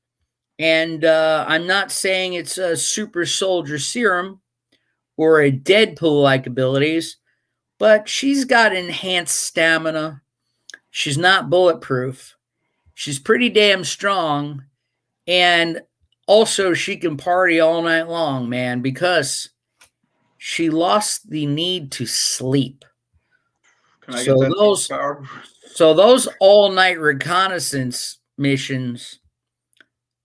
And I'm not saying it's a super soldier serum or a Deadpool-like abilities, but she's got enhanced stamina. She's not bulletproof. She's pretty damn strong. And also she can party all night long, man, because she lost the need to sleep. Can I get that power? So those all-night reconnaissance missions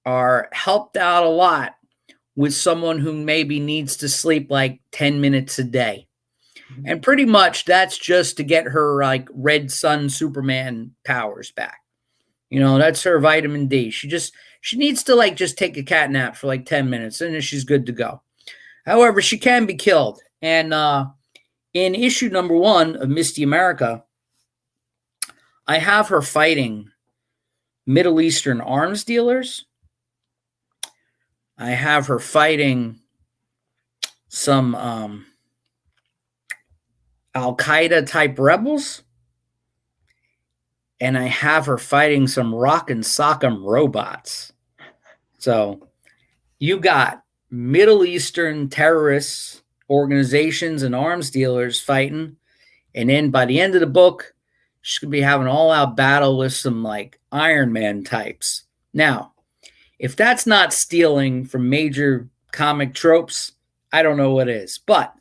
are helped out a lot with someone who maybe needs to sleep like 10 minutes a day. Mm-hmm. And pretty much that's just to get her like Red Sun Superman powers back. You know, that's her vitamin D. She needs to like just take a cat nap for like 10 minutes and then she's good to go. However, she can be killed. And in issue number 1 of Misty America, I have her fighting Middle Eastern arms dealers. I have her fighting some Al-Qaeda type rebels. And I have her fighting some Rock'em Sock'em robots. So you got Middle Eastern terrorists, organizations, and arms dealers fighting. And then by the end of the book, she's going to be having an all-out battle with some like Iron Man types. Now, if that's not stealing from major comic tropes, I don't know what is. But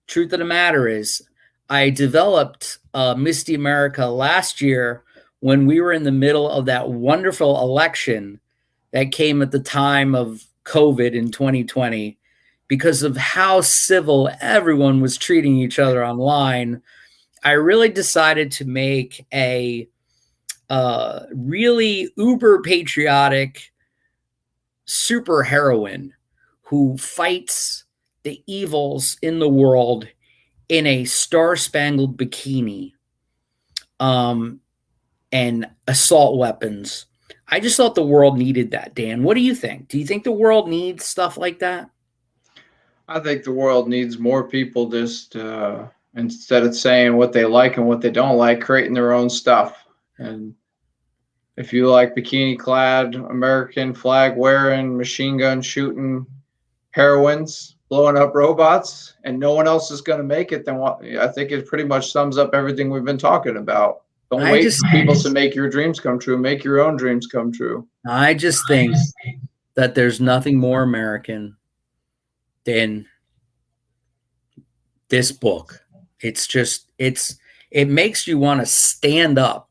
truth of the matter is, I developed Misty America last year when we were in the middle of that wonderful election that came at the time of COVID in 2020, because of how civil everyone was treating each other online. I really decided to make a really uber patriotic superheroine who fights the evils in the world in a star-spangled bikini, um, and assault weapons. I just thought the world needed that, Dan. What do you think? Do you think the world needs stuff like that? I think the world needs more people just instead of saying what they like and what they don't like, creating their own stuff. And if you like bikini clad, American flag wearing, machine gun shooting heroines, blowing up robots, and no one else is going to make it, then what, I think it pretty much sums up everything we've been talking about. Don't I wait just for people to make your dreams come true. Make your own dreams come true. I just think that there's nothing more American than this book. It makes you want to stand up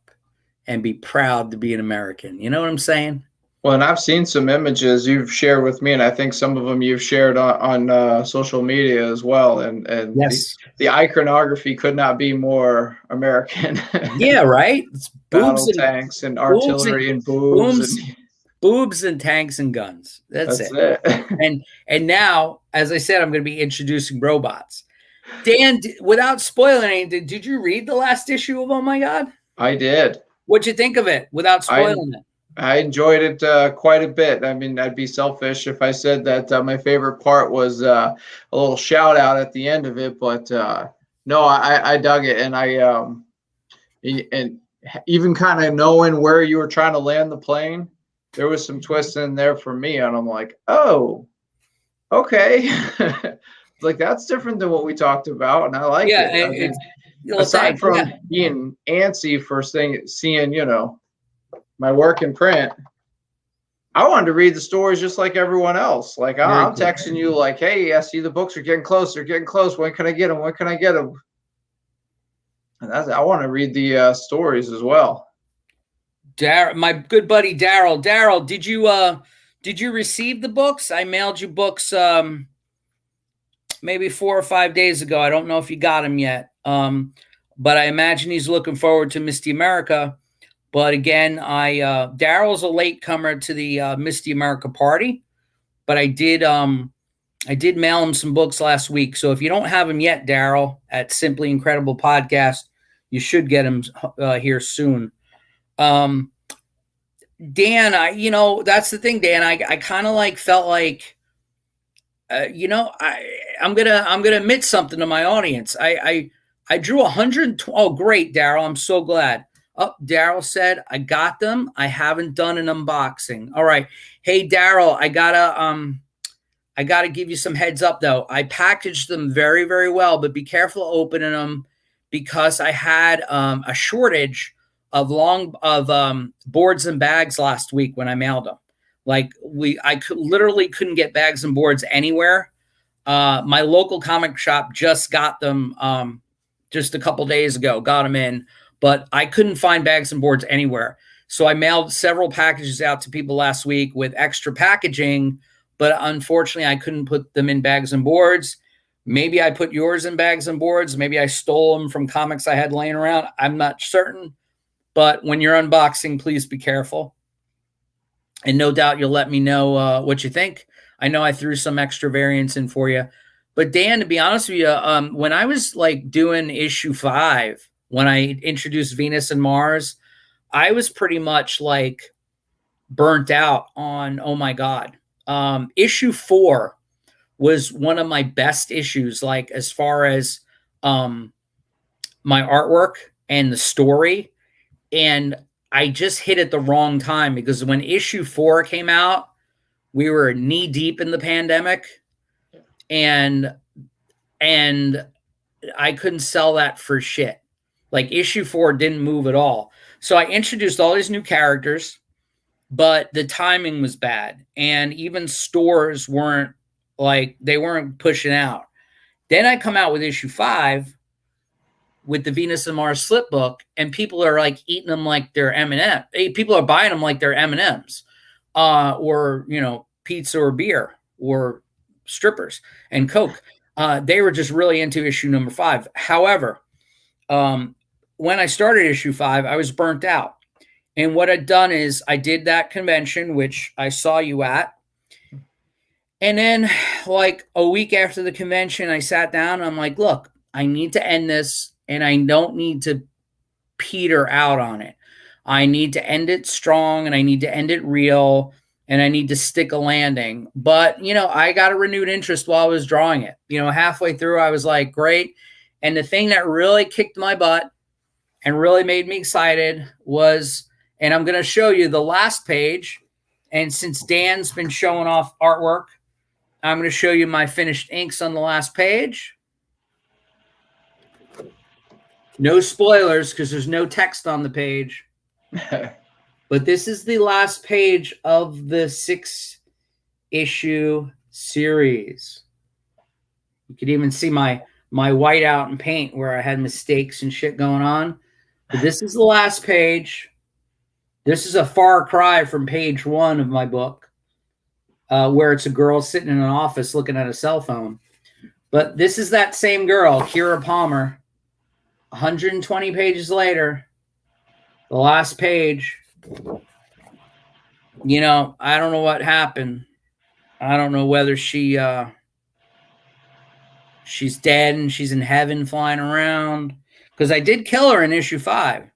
and be proud to be an American. You know what I'm saying? Well, and I've seen some images you've shared with me, and I think some of them you've shared on social media as well. And Yes. the iconography could not be more American. Yeah, right. It's Battle tanks and artillery and boobs and boobs and tanks and guns. That's it. And now, as I said, I'm going to be introducing robots. Dan, without spoiling anything, did you read the last issue of Oh My God? I did. What'd you think of it without spoiling it? I enjoyed it quite a bit. I mean, I'd be selfish if I said that my favorite part was a little shout out at the end of it, but no, I dug it, and and even kind of knowing where you were trying to land the plane, there was some twists in there for me, and I'm like, oh, okay, like that's different than what we talked about, and I like it. I mean, aside from being antsy for seeing, my work in print, I wanted to read the stories just like everyone else. Like I'm texting you like, hey, I see the books are getting close. They're getting close. When can I get them? When can I get them? And I want to read the stories as well. My good buddy Daryl. Daryl, did you receive the books? I mailed you books maybe 4 or 5 days ago. I don't know if you got them yet. But I imagine he's looking forward to Misty America. But again, Daryl's a latecomer to the Misty America party, but I did mail him some books last week. So if you don't have them yet, Daryl, at Simply Incredible Podcast, you should get them here soon. Dan, that's the thing, Dan. I kind of felt like, I'm gonna admit something to my audience. I drew 120. Oh, great, Daryl! I'm so glad. Oh, Daryl said, I got them. I haven't done an unboxing. All right. Hey, Daryl, I gotta give you some heads up though. I packaged them very, very well, but be careful opening them because I had a shortage of boards and bags last week when I mailed them. Literally couldn't get bags and boards anywhere. My local comic shop just got them just a couple days ago, got them in. But I couldn't find bags and boards anywhere. So I mailed several packages out to people last week with extra packaging, but unfortunately I couldn't put them in bags and boards. Maybe I put yours in bags and boards. Maybe I stole them from comics I had laying around. I'm not certain. But when you're unboxing, please be careful. And no doubt you'll let me know what you think. I know I threw some extra variants in for you. But Dan, to be honest with you, when I was doing issue 5, when I introduced Venus and Mars, I was pretty much burnt out on Oh My God. Issue 4 was one of my best issues, as far as my artwork and the story. And I just hit it the wrong time because when issue 4 came out, we were knee deep in the pandemic, and I couldn't sell that for shit. Issue 4 didn't move at all. So I introduced all these new characters, but the timing was bad. And even stores weren't pushing out. Then I come out with issue 5 with the Venus and Mars slip book, and people are eating them like they're M&M. People are buying them like they're M&Ms, or pizza or beer or strippers and Coke. They were just really into issue number 5. However, when I started issue 5, I was burnt out. And what I'd done is I did that convention, which I saw you at, And then, like a week after the convention, I sat down and I'm like, look, I need to end this and I don't need to peter out on it. I need to end it strong and I need to end it real and I need to stick a landing. But, I got a renewed interest while I was drawing it. Halfway through, I was like, great. And the thing that really kicked my butt and really made me excited was, and I'm going to show you the last page. And since Dan's been showing off artwork, I'm going to show you my finished inks on the last page. No spoilers because there's no text on the page. But this is the last page of the 6-issue series. You could even see my whiteout and paint where I had mistakes and shit going on. But this is the last page. This is a far cry from page 1 of my book, where it's a girl sitting in an office looking at a cell phone. But this is that same girl, Kira Palmer. 120 pages later, the last page. I don't know what happened. I don't know whether she's dead and she's in heaven flying around. Because I did kill her in issue 5.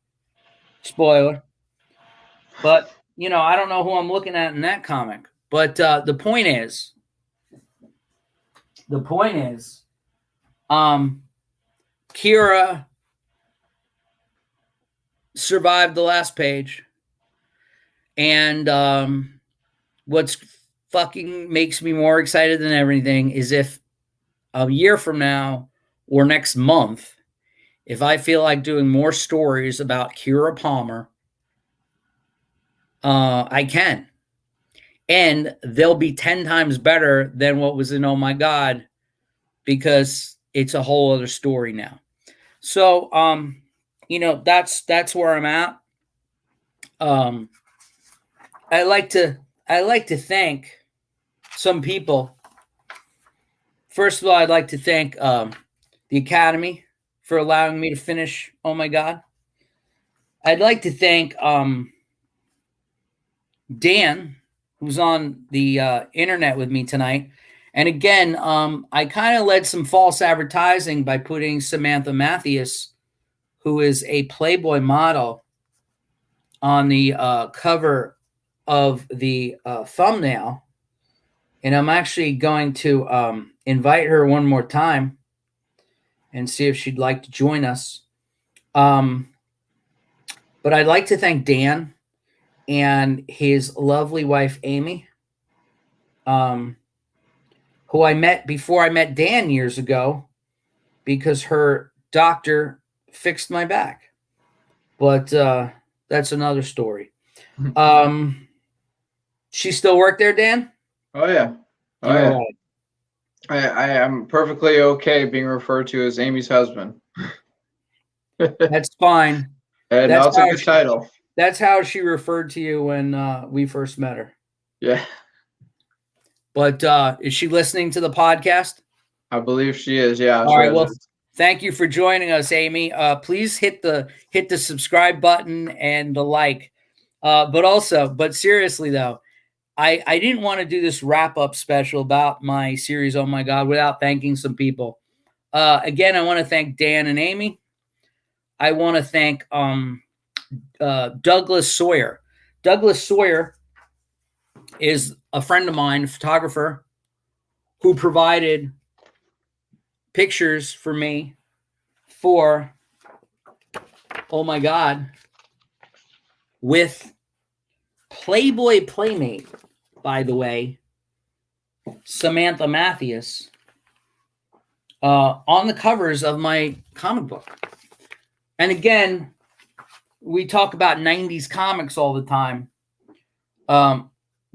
Spoiler. But, I don't know who I'm looking at in that comic. But the point is, Kira survived the last page. And what's fucking makes me more excited than everything is if a year from now or next month, if I feel like doing more stories about Kira Palmer, I can. And they'll be 10 times better than what was in Oh My God, because it's a whole other story now. So, that's where I'm at. I like to thank some people. First of all, I'd like to thank the Academy for allowing me to finish Oh My God. I'd like to thank Dan, who's on the internet with me tonight. And again, I kind of led some false advertising by putting Samantha Mathias, who is a Playboy model, on the cover of the thumbnail. And I'm actually going to invite her one more time and see if she'd like to join us. But I'd like to thank Dan and his lovely wife, Amy, who I met before I met Dan years ago because her doctor fixed my back. But that's another story. She still work there, Dan? Oh, yeah. Oh, yeah. Right. I am perfectly okay being referred to as Amy's husband. That's fine. And that's a good title. That's how she referred to you when we first met her. Yeah. But is she listening to the podcast? I believe she is, yeah. All right, well, thank you for joining us, Amy. Please hit the subscribe button and the like. But seriously, though, I didn't want to do this wrap-up special about my series, Oh My God, without thanking some people. Again, I want to thank Dan and Amy. I want to thank Douglas Sawyer. Douglas Sawyer is a friend of mine, a photographer, who provided pictures for me for Oh My God with Playboy Playmate, by the way, Samantha Mathias, on the covers of my comic book. And again, we talk about 90s comics all the time.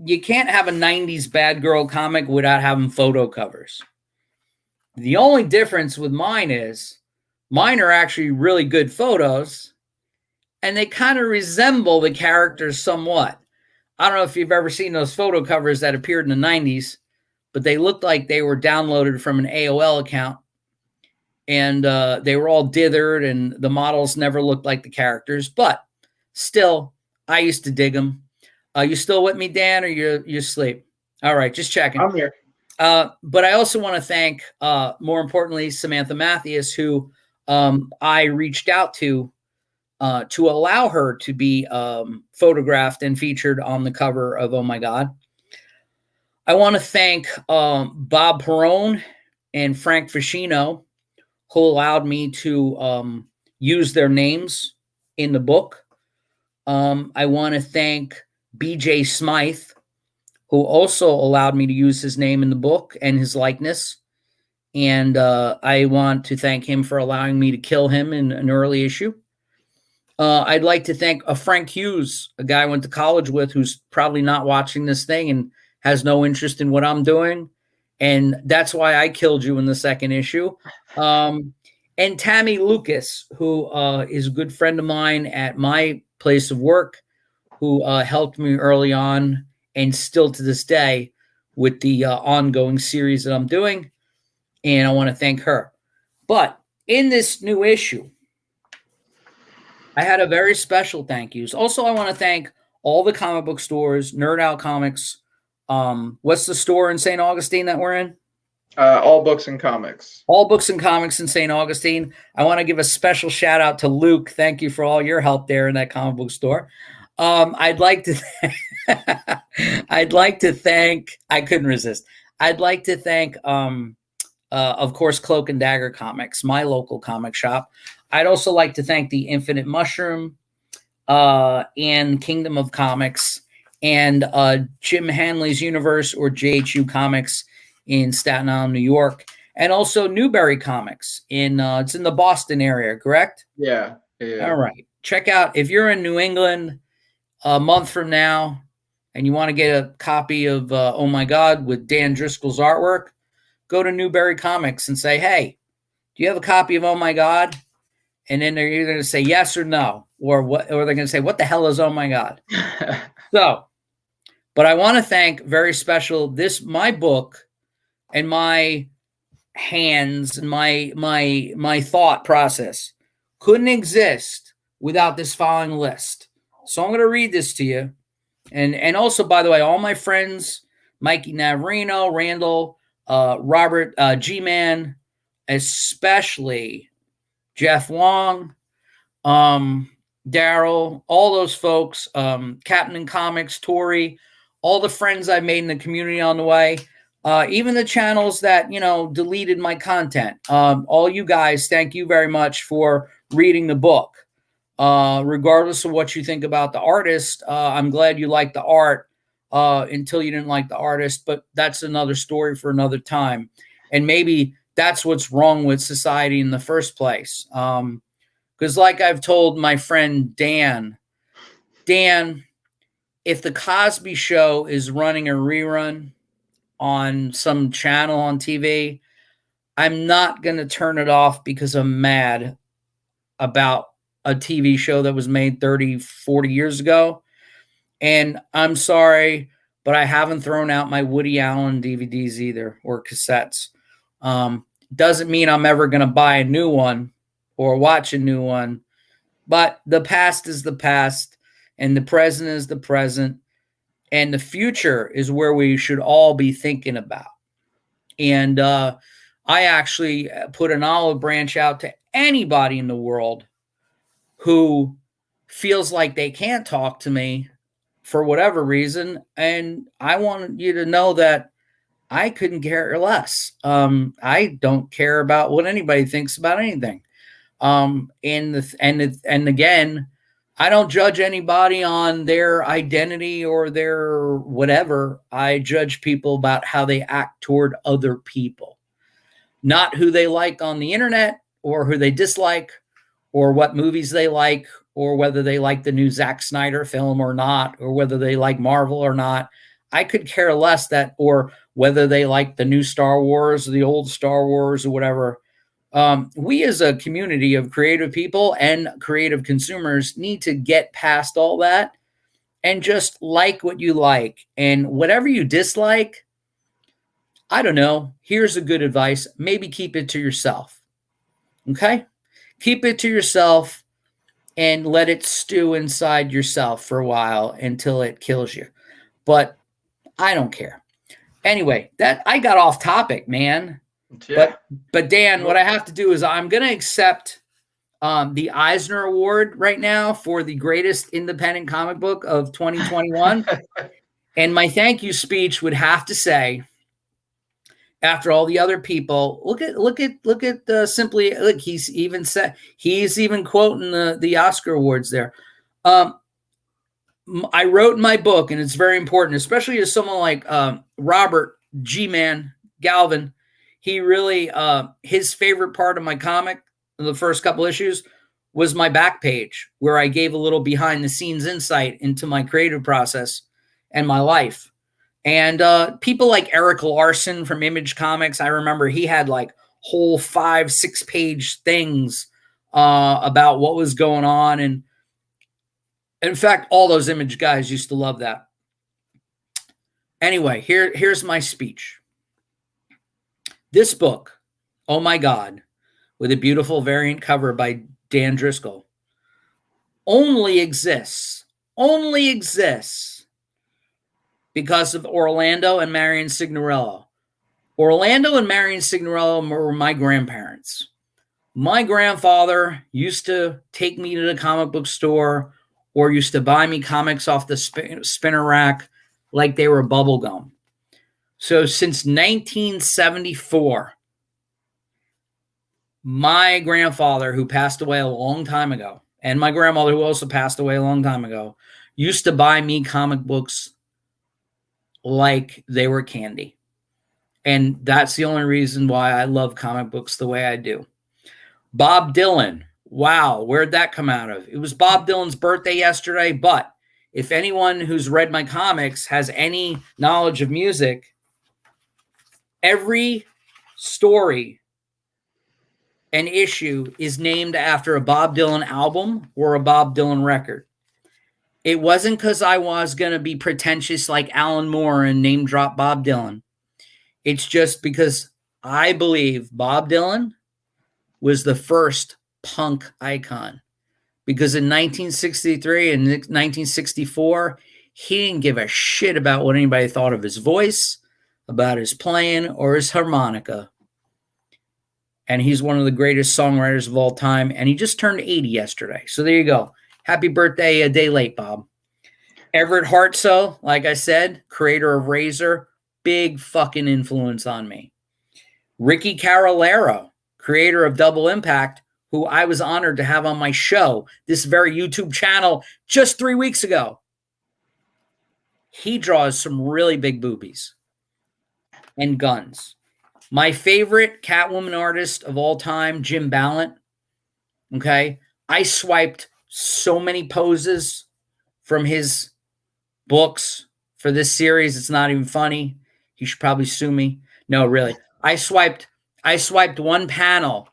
You can't have a 90s bad girl comic without having photo covers. The only difference with mine is mine are actually really good photos, and they kind of resemble the characters somewhat. I don't know if you've ever seen those photo covers that appeared in the 90s, but they looked like they were downloaded from an AOL account. And they were all dithered, and the models never looked like the characters. But still, I used to dig them. You still with me, Dan, or you asleep? All right, just checking. I'm here. But I also want to thank, more importantly, Samantha Mathias, who I reached out to allow her to be photographed and featured on the cover of Oh My God. I want to thank Bob Perone and Frank Fascino, who allowed me to use their names in the book. I want to thank BJ Smythe, who also allowed me to use his name in the book and his likeness. And I want to thank him for allowing me to kill him in an early issue. I'd like to thank Frank Hughes, a guy I went to college with, who's probably not watching this thing and has no interest in what I'm doing. And that's why I killed you in the second issue. And Tammy Lucas, who is a good friend of mine at my place of work, who helped me early on and still to this day with the ongoing series that I'm doing. And I want to thank her. But in this new issue, I had a very special thank yous. Also, I want to thank all the comic book stores, Nerd Out Comics. What's the store in St. Augustine that we're in? All Books and Comics. All Books and Comics in St. Augustine. I want to give a special shout out to Luke. Thank you for all your help there in that comic book store. I'd like to I'd like to thank, I couldn't resist. I'd like to thank of course, Cloak and Dagger Comics, my local comic shop. I'd also like to thank the Infinite Mushroom and Kingdom of Comics and Jim Hanley's Universe, or JHU Comics in Staten Island, New York, and also Newberry Comics in it's in the Boston area, correct? Yeah. Yeah. All right. Check out, if you're in New England a month from now and you want to get a copy of Oh My God with Dan Driscoll's artwork, go to Newberry Comics and say, hey, do you have a copy of Oh My God? And then they're either going to say yes or no, or what, or they're going to say, what the hell is Oh My God? So, but I want to thank very special my book and my hands and my thought process couldn't exist without this following list. So I'm going to read this to you. And also, by the way, all my friends, Mikey Navarino, Randall, Robert G-Man, especially Jeff Wong, Daryl, all those folks, Captain Comics, Tori, all the friends I made in the community on the way, even the channels that, deleted my content. All you guys, thank you very much for reading the book. Regardless of what you think about the artist, I'm glad you like the art until you didn't like the artist, but that's another story for another time. And maybe that's what's wrong with society in the first place. Because like I've told my friend Dan, if the Cosby Show is running a rerun on some channel on TV, I'm not going to turn it off because I'm mad about a TV show that was made 30, 40 years ago. And I'm sorry, but I haven't thrown out my Woody Allen DVDs either, or cassettes. Doesn't mean I'm ever going to buy a new one or watch a new one, but the past is the past and the present is the present, and the future is where we should all be thinking about. And I actually put an olive branch out to anybody in the world who feels like they can't talk to me for whatever reason. And I want you to know that I couldn't care less. I don't care about what anybody thinks about anything. And again, I don't judge anybody on their identity or their whatever. I judge people about how they act toward other people, not who they like on the internet or who they dislike or what movies they like or whether they like the new Zack Snyder film or not, or whether they like Marvel or not. I could care less that, or whether they like the new Star Wars or the old Star Wars or whatever. We as a community of creative people and creative consumers need to get past all that and just like what you like, and whatever you dislike, I don't know, here's a good advice. Maybe keep it to yourself. Okay? Keep it to yourself and let it stew inside yourself for a while until it kills you. But I don't care. Anyway, that I got off topic, man. Yeah. But Dan, what I have to do is I'm going to accept the Eisner Award right now for the greatest independent comic book of 2021. And my thank you speech would have to say, after all the other people, look at simply look. He's even quoting the Oscar awards there. I wrote in my book, and it's very important, especially to someone like Robert G-Man Galvin. He really, his favorite part of my comic, the first couple issues, was my back page, where I gave a little behind the scenes insight into my creative process and my life. And people like Eric Larson from Image Comics, I remember he had like whole 5-6 page things about what was going on. And in fact, all those Image guys used to love that. Anyway, here's my speech. This book, Oh My God, with a beautiful variant cover by Dan Driscoll, only exists because of Orlando and Marion Signorello. Orlando and Marion Signorello were my grandparents. My grandfather used to take me to the comic book store or used to buy me comics off the spinner rack like they were bubble gum. So since 1974, my grandfather, who passed away a long time ago, and my grandmother, who also passed away a long time ago, used to buy me comic books like they were candy. And that's the only reason why I love comic books the way I do. Bob Dylan. Wow, where'd that come out of? It was Bob Dylan's birthday yesterday, but if anyone who's read my comics has any knowledge of music, every story and issue is named after a Bob Dylan album or a Bob Dylan record. It wasn't because I was going to be pretentious like Alan Moore and name drop Bob Dylan. It's just because I believe Bob Dylan was the first punk icon. Because in 1963 and 1964, he didn't give a shit about what anybody thought of his voice, about his playing, or his harmonica. And he's one of the greatest songwriters of all time. And he just turned 80 yesterday. So there you go. Happy birthday a day late, Bob. Everett Hartsoe, like I said, creator of Razor, big fucking influence on me. Ricky Carolero, creator of Double Impact, who I was honored to have on my show, this very YouTube channel, just 3 weeks ago. He draws some really big boobies and guns. My favorite Catwoman artist of all time, Jim Ballant. Okay. I swiped so many poses from his books for this series. It's not even funny. He should probably sue me. No, really. I swiped one panel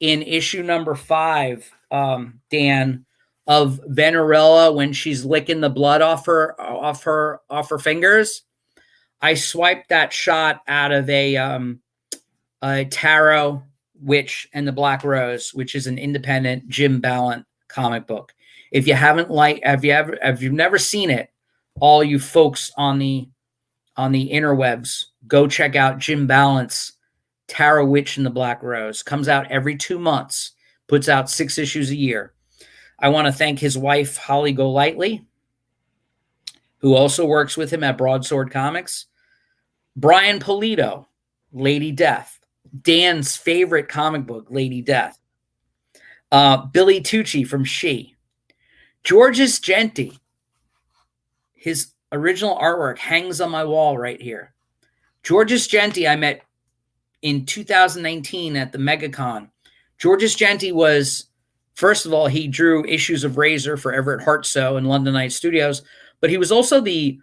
in issue number 5, Dan, of Venerella when she's licking the blood off her fingers. I swiped that shot out of a Tarot Witch and the Black Rose, which is an independent Jim Ballant comic book. If you haven't if you've never seen it, all you folks on the interwebs, go check out Jim Ballant's Tarot Witch and the Black Rose. Comes out every 2 months, puts out 6 issues a year. I want to thank his wife, Holly Golightly, who also works with him at Broadsword Comics. Brian Polito, Lady Death. Dan's favorite comic book, Lady Death. Billy Tucci from She. Georges Genti. His original artwork hangs on my wall right here. Georges Genti I met in 2019 at the MegaCon. Georges Genti was, first of all, he drew issues of Razor for Everett Hartsoe and London Night Studios, but he was also the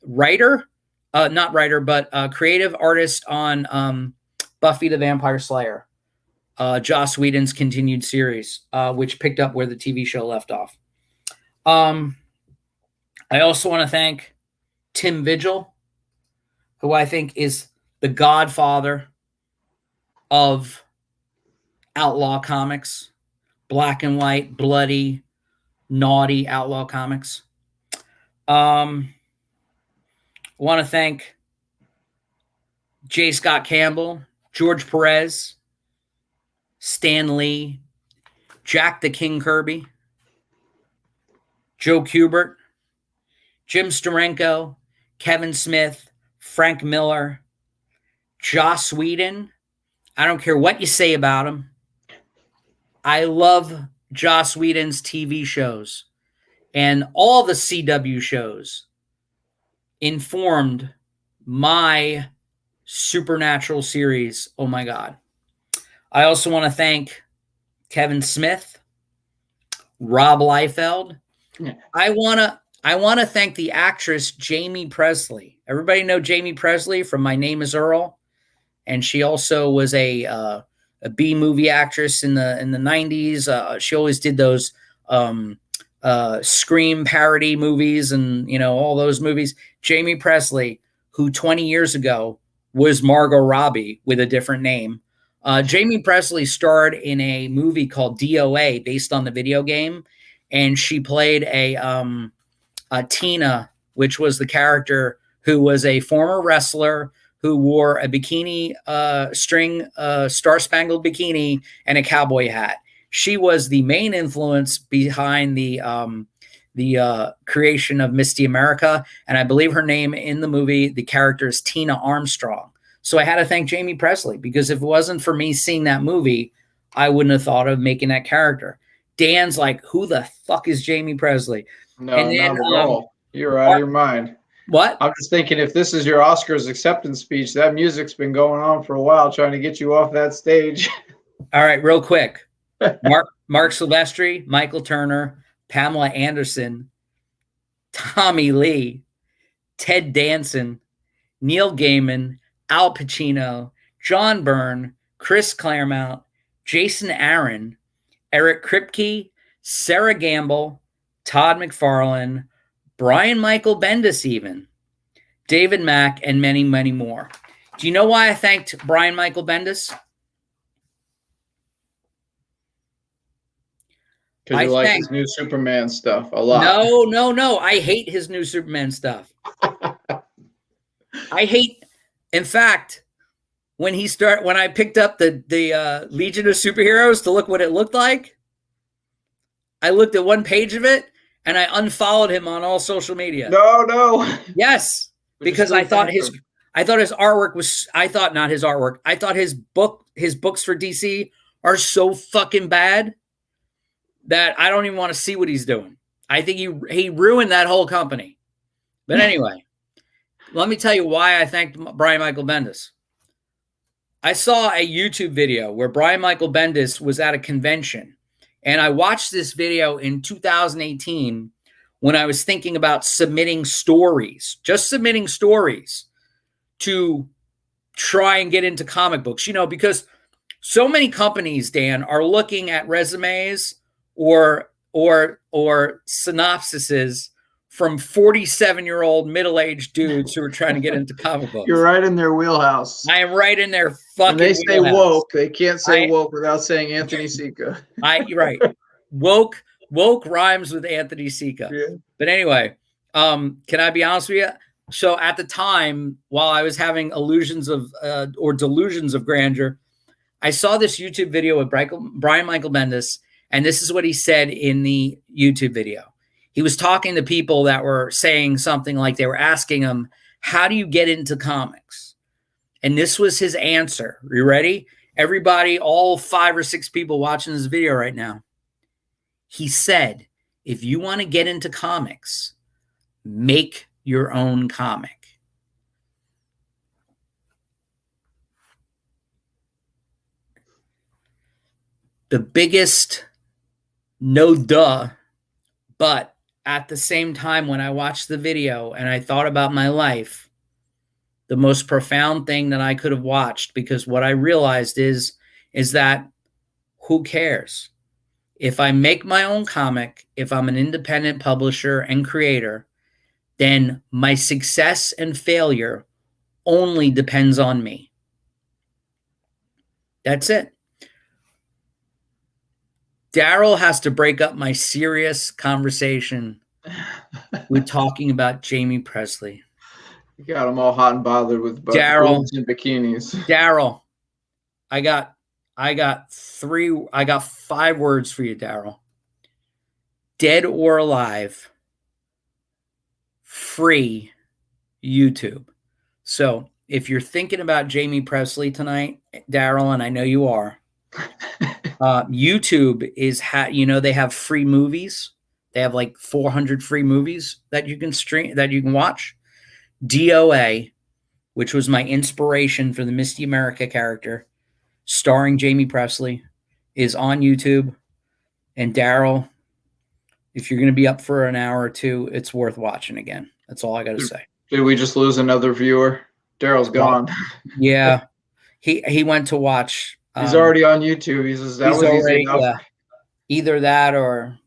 writer, not writer, but creative artist on Buffy the Vampire Slayer, Joss Whedon's continued series, which picked up where the TV show left off. I also want to thank Tim Vigil, who I think is the godfather of outlaw comics, black and white, bloody, naughty outlaw comics. I want to thank J. Scott Campbell, George Perez, Stan Lee, Jack the King Kirby, Joe Kubert, Jim Steranko, Kevin Smith, Frank Miller, Joss Whedon. I don't care what you say about him. I love Joss Whedon's TV shows, and all the CW shows informed my supernatural series. Oh my God. I also want to thank Kevin Smith, Rob Liefeld. Yeah. I want to thank the actress Jamie Presley. Everybody know Jamie Presley from My Name Is Earl, and she also was a B movie actress in the 90s. She always did those Scream parody movies and all those movies. Jamie Presley, who 20 years ago was Margot Robbie with a different name. Jamie Presley starred in a movie called DOA based on the video game, and she played a Tina, which was the character who was a former wrestler who wore a bikini string star-spangled bikini and a cowboy hat. She was the main influence behind the creation of Misty America, and I believe her name in the movie, the character is Tina Armstrong. So I had to thank Jamie Presley, because if it wasn't for me seeing that movie, I wouldn't have thought of making that character. Dan's like, who the fuck is Jamie Presley? No, And then, not at all. You're out of your mind. What? I'm just thinking, if this is your Oscars acceptance speech, that music's been going on for a while trying to get you off that stage. All right, real quick. Mark Silvestri, Michael Turner, Pamela Anderson, Tommy Lee, Ted Danson, Neil Gaiman, Al Pacino, John Byrne, Chris Claremont, Jason Aaron, Eric Kripke, Sarah Gamble, Todd McFarlane, Brian Michael Bendis, even David Mack, and many, many more. Do you know why I thanked Brian Michael Bendis? Because you like his new Superman stuff a lot. No. I hate his new Superman stuff. In fact, when I picked up the Legion of Superheroes to look what it looked like, I looked at one page of it and I unfollowed him on all social media. No. Yes, because I thought his artwork was. I thought not his artwork. I thought his books for DC are so fucking bad that I don't even want to see what he's doing. I think he ruined that whole company. But anyway, let me tell you why I thanked Brian Michael Bendis. I saw a YouTube video where Brian Michael Bendis was at a convention, and I watched this video in 2018 when I was thinking about submitting stories to try and get into comic books, because so many companies, Dan, are looking at resumes or synopsises from 47-year-old middle-aged dudes who are trying to get into comic books. You're right in their wheelhouse. I am right in their fucking When they say wheelhouse. woke, they can't say woke without saying Anthony Seca. You're right. Woke rhymes with Anthony Seca. Yeah. But anyway, can I be honest with you? So at the time, while I was having delusions of grandeur, I saw this YouTube video with Brian Michael Bendis, and this is what he said in the YouTube video. He was talking to people that were saying something like, they were asking him, how do you get into comics? And this was his answer. Are you ready? Everybody, all 5 or 6 people watching this video right now. He said, if you want to get into comics, make your own comic. The biggest no duh, but at the same time, when I watched the video and I thought about my life, the most profound thing that I could have watched, because what I realized is that who cares? If I make my own comic, if I'm an independent publisher and creator, then my success and failure only depends on me. That's it. Daryl has to break up my serious conversation with talking about Jamie Presley. You got them all hot and bothered with Daryl, boobs and bikinis. Daryl, I got 5 words for you, Daryl. Dead or alive, free YouTube. So if you're thinking about Jamie Presley tonight, Daryl, and I know you are, YouTube is they have free movies. They have like 400 free movies that you can stream, that you can watch. DOA, which was my inspiration for the Misty America character, starring Jamie Presley, is on YouTube. And Daryl, if you're going to be up for an hour or two, it's worth watching again. That's all I got to say. Did we just lose another viewer? Daryl's gone. Yeah, he went to watch. He's already on YouTube. He says that was easy enough. Yeah, either that or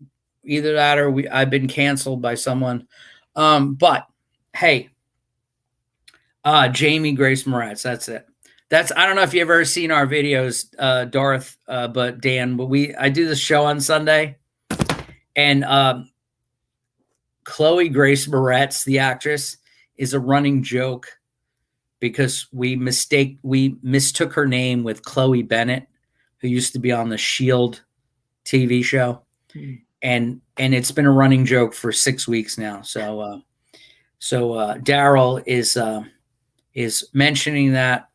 I've been canceled by someone. But hey, Jamie Grace Moretz, that's it. I don't know if you've ever seen our videos, Darth, but Dan, but I do this show on Sunday, and Chloe Grace Moretz, the actress, is a running joke because we mistook her name with Chloe Bennett, who used to be on the Shield TV show. And it's been a running joke for 6 weeks now. So Daryl is mentioning that.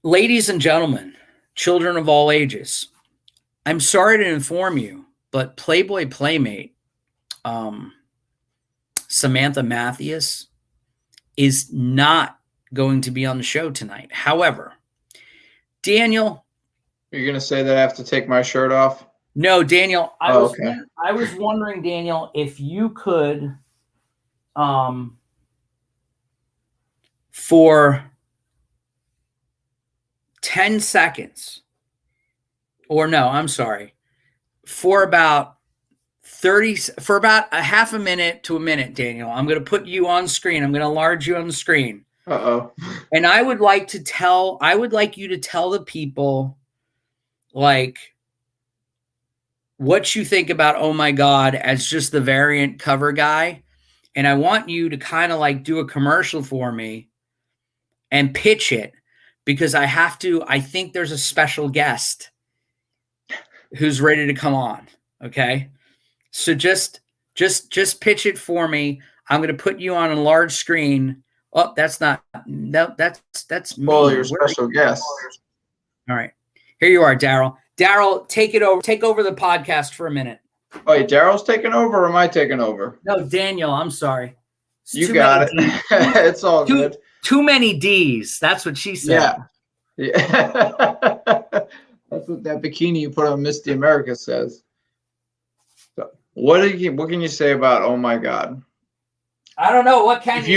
Ladies and gentlemen, children of all ages, I'm sorry to inform you, but Playboy Playmate, Samantha Mathias, is not going to be on the show tonight. However, Daniel, you're going to say that I have to take my shirt off? No, Daniel, I was wondering, Daniel, if you could, for 10 seconds, or no, I'm sorry, for about a half a minute to a minute, Daniel, I'm going to put you on screen. I'm going to enlarge you on the screen. Uh-oh. And I would like you to tell the people, like, what you think about Oh My God as just the variant cover guy. And I want you to kind of like do a commercial for me and pitch it, because I think there's a special guest who's ready to come on. Okay. So just pitch it for me. I'm going to put you on a large screen. Oh, that's me. Well, your special guest. All right. Here you are, Daryl. Daryl, take it over. Take over the podcast for a minute. Wait, Daryl's taking over, or am I taking over? No, Daniel, I'm sorry. You got it. It's all good. Too many D's. That's what she said. Yeah. That's what that bikini you put on Misty America says. So, what can you say about Oh My God? I don't know. What kind if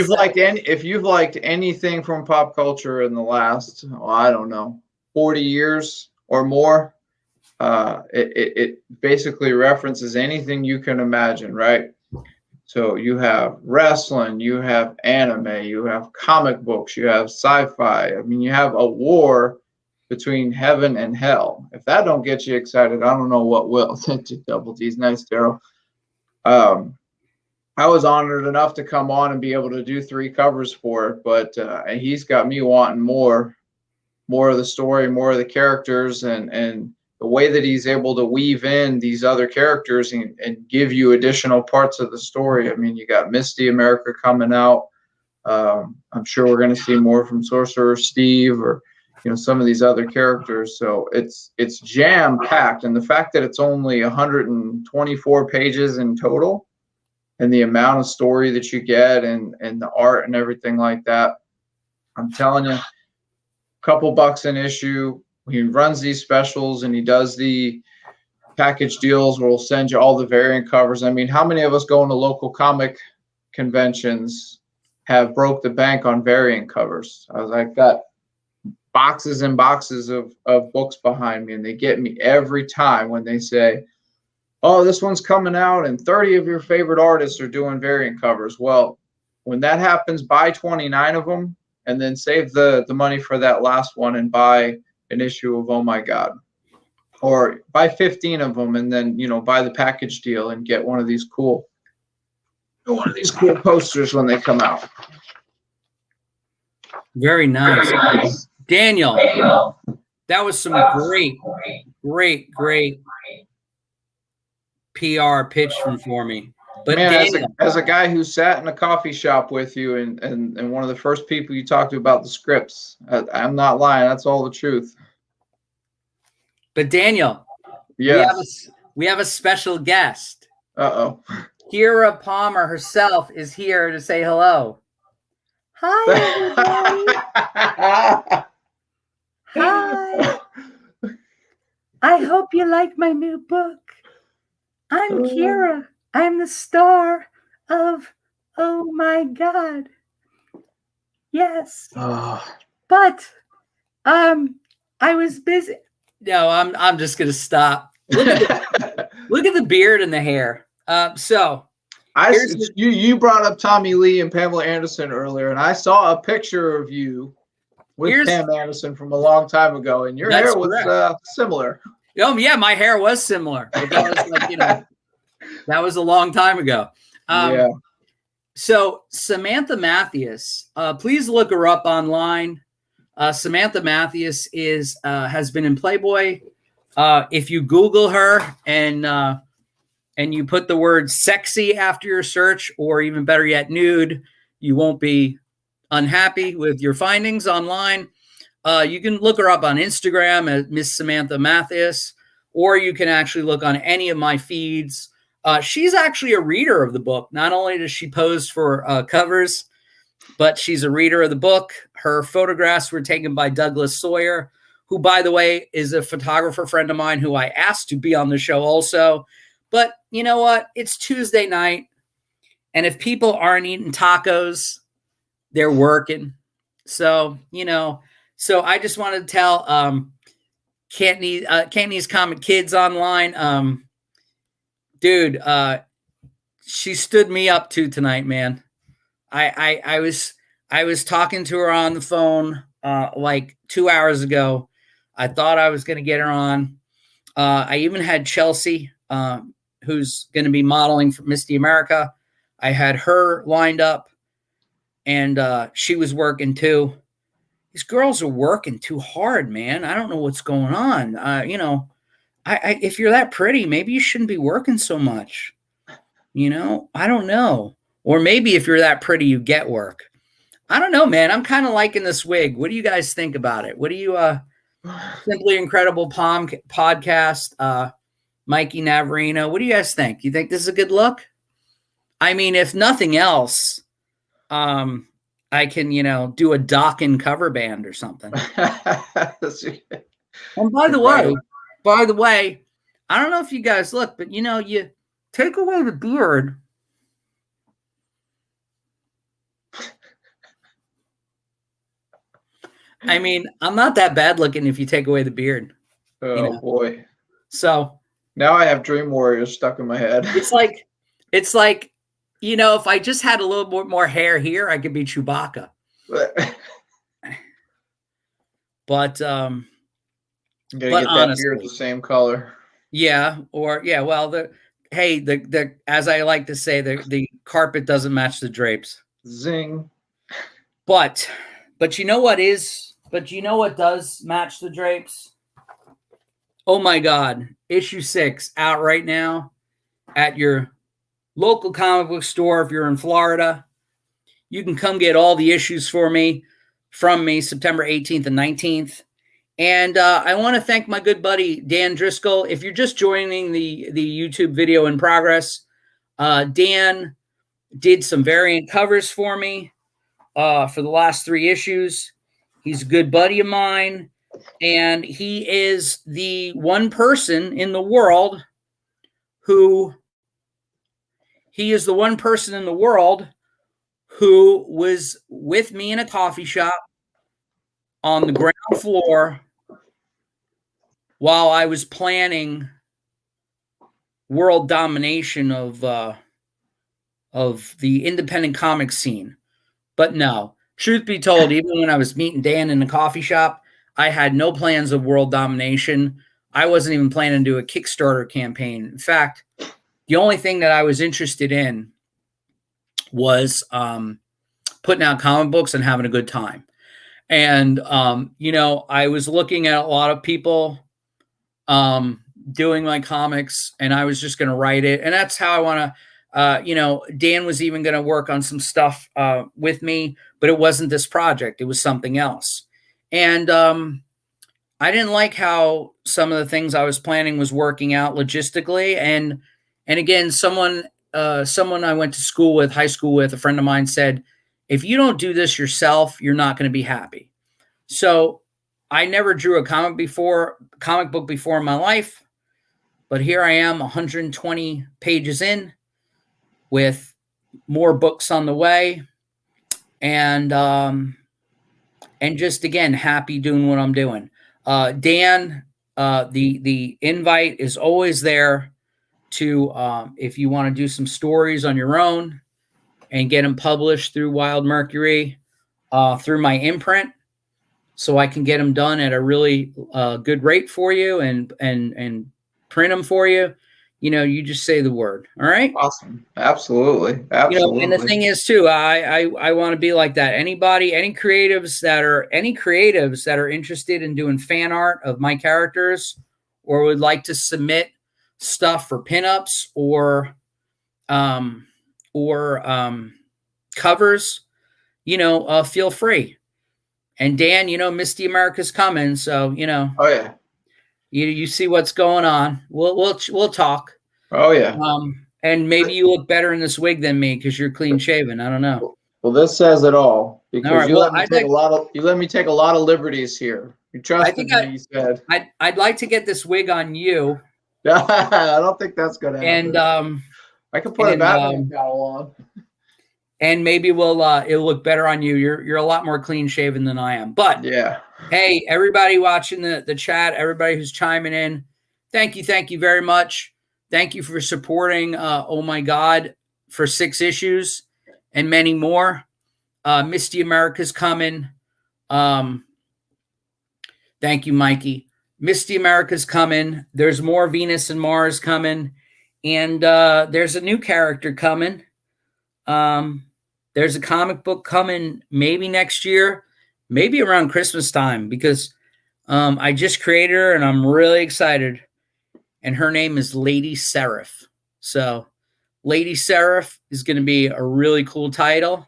you've liked anything from pop culture in the last, I don't know, 40 years or more, it basically references anything you can imagine, right? So you have wrestling, you have anime, you have comic books, you have sci-fi. I mean, you have a war between heaven and hell. If that don't get you excited, I don't know what will. Double D's, nice, Daryl. I was honored enough to come on and be able to do 3 covers for it, but he's got me wanting more of the story, more of the characters, and the way that he's able to weave in these other characters and give you additional parts of the story. I mean, you got Misty America coming out. I'm sure we're going to see more from Sorcerer Steve, or some of these other characters. So it's jam packed, and the fact that it's only 124 pages in total, and the amount of story that you get and the art and everything like that, I'm telling you, couple bucks an issue. He runs these specials and he does the package deals where we'll send you all the variant covers. I mean, how many of us going to local comic conventions have broke the bank on variant covers? I've got boxes and boxes of books behind me, and they get me every time when they say, oh, this one's coming out and 30 of your favorite artists are doing variant covers. Well, when that happens, buy 29 of them and then save the money for that last one and buy an issue of Oh My God. Or buy 15 of them and then, buy the package deal and get one of these cool posters when they come out. Very nice. Daniel, that was some great PR pitch for me. But Man, Daniel, as a guy who sat in a coffee shop with you and one of the first people you talked to about the scripts, I'm not lying. That's all the truth. but Daniel, Yes. we have a special guest. Uh-oh. Kira Palmer herself is here to say hello. Hi, everybody. Hi. I hope you like my new book. I'm Kira. I'm the star of Oh My God. Yes. But I was busy. No, I'm just gonna stop. Look at the beard and the hair. You brought up Tommy Lee and Pamela Anderson earlier, and I saw a picture of you with Pam Anderson from a long time ago, and your hair was similar. Oh yeah, my hair was similar, but that was like that was a long time ago. Yeah. So Samantha Mathias, please look her up online. Samantha Mathias has been in Playboy. If you Google her and you put the word sexy after your search, or even better yet, nude, you won't be unhappy with your findings online. You can look her up on Instagram at Miss Samantha Mathias, or you can actually look on any of my feeds. She's actually a reader of the book. Not only does she pose for covers, but she's a reader of the book. Her photographs were taken by Douglas Sawyer, who, by the way, is a photographer friend of mine who I asked to be on the show also. But you know what? It's Tuesday night, and if people aren't eating tacos, they're working. So, so I just wanted to tell Cantonese Comic Kids online, dude, she stood me up tonight, man. I was talking to her on the phone like 2 hours ago. I thought I was going to get her on. I even had Chelsea, who's going to be modeling for Misty America. I had her lined up, and she was working too. These girls are working too hard, man. I don't know what's going on. If you're that pretty, maybe you shouldn't be working so much. I don't know. Or maybe if you're that pretty, you get work. I don't know, man. I'm kind of liking this wig. What do you guys think about it? What do you, Simply Incredible podcast, Mikey Navarino, what do you guys think? You think this is a good look? I mean, if nothing else, I can, do a Dawkins cover band or something. And by the way, I don't know if you guys look, but you take away the beard. I mean, I'm not that bad looking if you take away the beard. Oh boy. So now I have Dream Warriors stuck in my head. It's like, if I just had a little bit more hair here, I could be Chewbacca. But honestly, that beard the same color. Yeah, well, the as I like to say, the carpet doesn't match the drapes. Zing. But you know what does match the drapes? Oh my God, issue 6 out right now at your local comic book store. If you're in Florida, you can come get all the issues from me September 18th and 19th. And I want to thank my good buddy, Dan Driscoll. If you're just joining the YouTube video in progress, Dan did some variant covers for me for the last 3 issues. He's a good buddy of mine, and he is the one person in the world who was with me in a coffee shop on the ground floor while I was planning world domination of the independent comic scene. But no, truth be told, even when I was meeting Dan in the coffee shop, I had no plans of world domination. I wasn't even planning to do a Kickstarter campaign. In fact, the only thing that I was interested in was putting out comic books and having a good time. And I was looking at a lot of people doing my comics, and I was just going to write it. And that's how I want to, Dan was even going to work on some stuff with me, but it wasn't this project. It was something else. And I didn't like how some of the things I was planning was working out logistically. And again, someone I went to school with, high school with, a friend of mine said, if you don't do this yourself, you're not going to be happy. So I never drew a comic book before in my life, but here I am 120 pages in with more books on the way. And just, again, happy doing what I'm doing. Dan, the invite is always there to, if you want to do some stories on your own and get them published through Wild Mercury, through my imprint, so I can get them done at a really good rate for you and print them for you. You just say the word. All right. Awesome. Absolutely. Absolutely. And the thing is too, I want to be like that. Any creatives that are interested in doing fan art of my characters, or would like to submit stuff for pinups or covers, feel free. And Dan, Misty America's coming, so Oh yeah. You see what's going on. We'll talk. Oh yeah. And maybe you look better in this wig than me because you're clean shaven. I don't know. Well, this says it all, because right, you let me take a lot of liberties here. You trusted me, you said. I'd like to get this wig on you. I don't think that's gonna happen. And I can put a Batman cowl on. And maybe it'll look better on you. You're a lot more clean shaven than I am. But yeah. Hey, everybody watching the chat, everybody who's chiming in, thank you very much. Thank you for supporting Oh My God for 6 issues and many more. Misty America's coming. Thank you, Mikey. Misty America's coming. There's more Venus and Mars coming. And there's a new character coming. There's a comic book coming maybe next year, maybe around Christmas time, because I just created her and I'm really excited. And her name is Lady Seraph. So Lady Seraph is going to be a really cool title.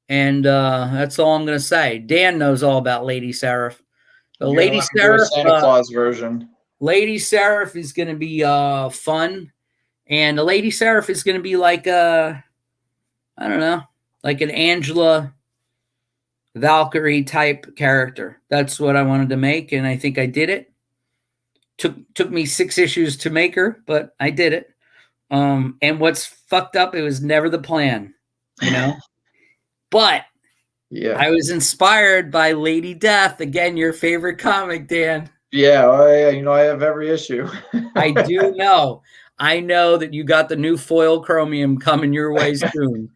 And that's all I'm going to say. Dan knows all about Lady Seraph. So Lady Seraph, Santa Claus version. Lady Seraph is going to be fun. And the Lady Seraph is going to be like I don't know, like an Angela Valkyrie type character. That's what I wanted to make, and I think I did it. Took me 6 issues to make her, but I did it. And what's fucked up, it was never the plan, But yeah, I was inspired by Lady Death. Again, your favorite comic, Dan. Yeah, I have every issue. I do know. I know that you got the new foil chromium coming your way soon.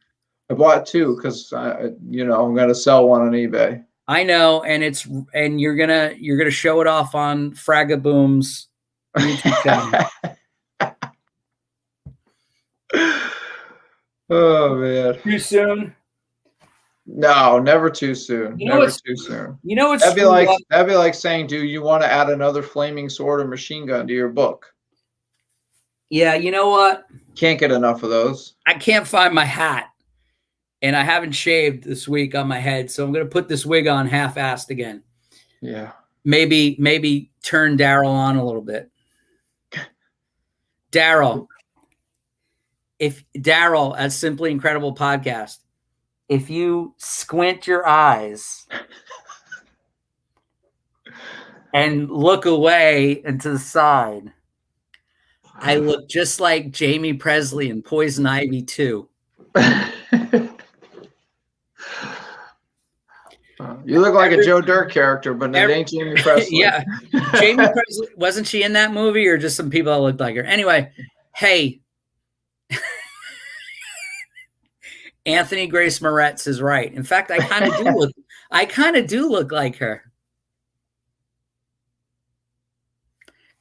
I bought 2 because I'm gonna sell one on eBay. I know, and you're gonna show it off on Fragaboom's YouTube channel. Oh man! Too soon? No, never too soon. Never too soon. That'd be like saying, "Do you want to add another flaming sword or machine gun to your book?" Yeah, you know what? Can't get enough of those. I can't find my hat. And I haven't shaved this week on my head, so I'm going to put this wig on half-assed again. Yeah. Maybe turn Daryl on a little bit. Daryl, at Simply Incredible Podcast, if you squint your eyes and look away and to the side, I look just like Jamie Presley in Poison Ivy 2. You look like a Joe Dirt character, but it ain't Jamie Presley. Yeah. Jamie Presley, wasn't she in that movie, or just some people that looked like her? Anyway, hey. Anthony Grace Moretz is right. In fact, I kind of do look like her.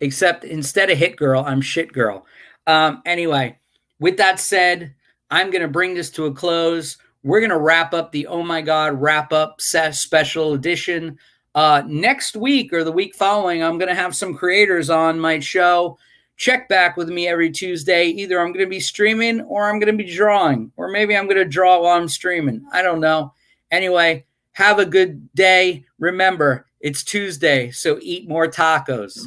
Except instead of Hit Girl, I'm Shit Girl. Anyway, with that said, I'm going to bring this to a close. we're going to wrap up the Oh My God wrap up special edition. Next week or the week following, I'm going to have some creators on my show. Check back with me every Tuesday. Either I'm going to be streaming or I'm going to be drawing, or maybe I'm going to draw while I'm streaming. I don't know. Anyway, have a good day. Remember, it's Tuesday, so eat more tacos.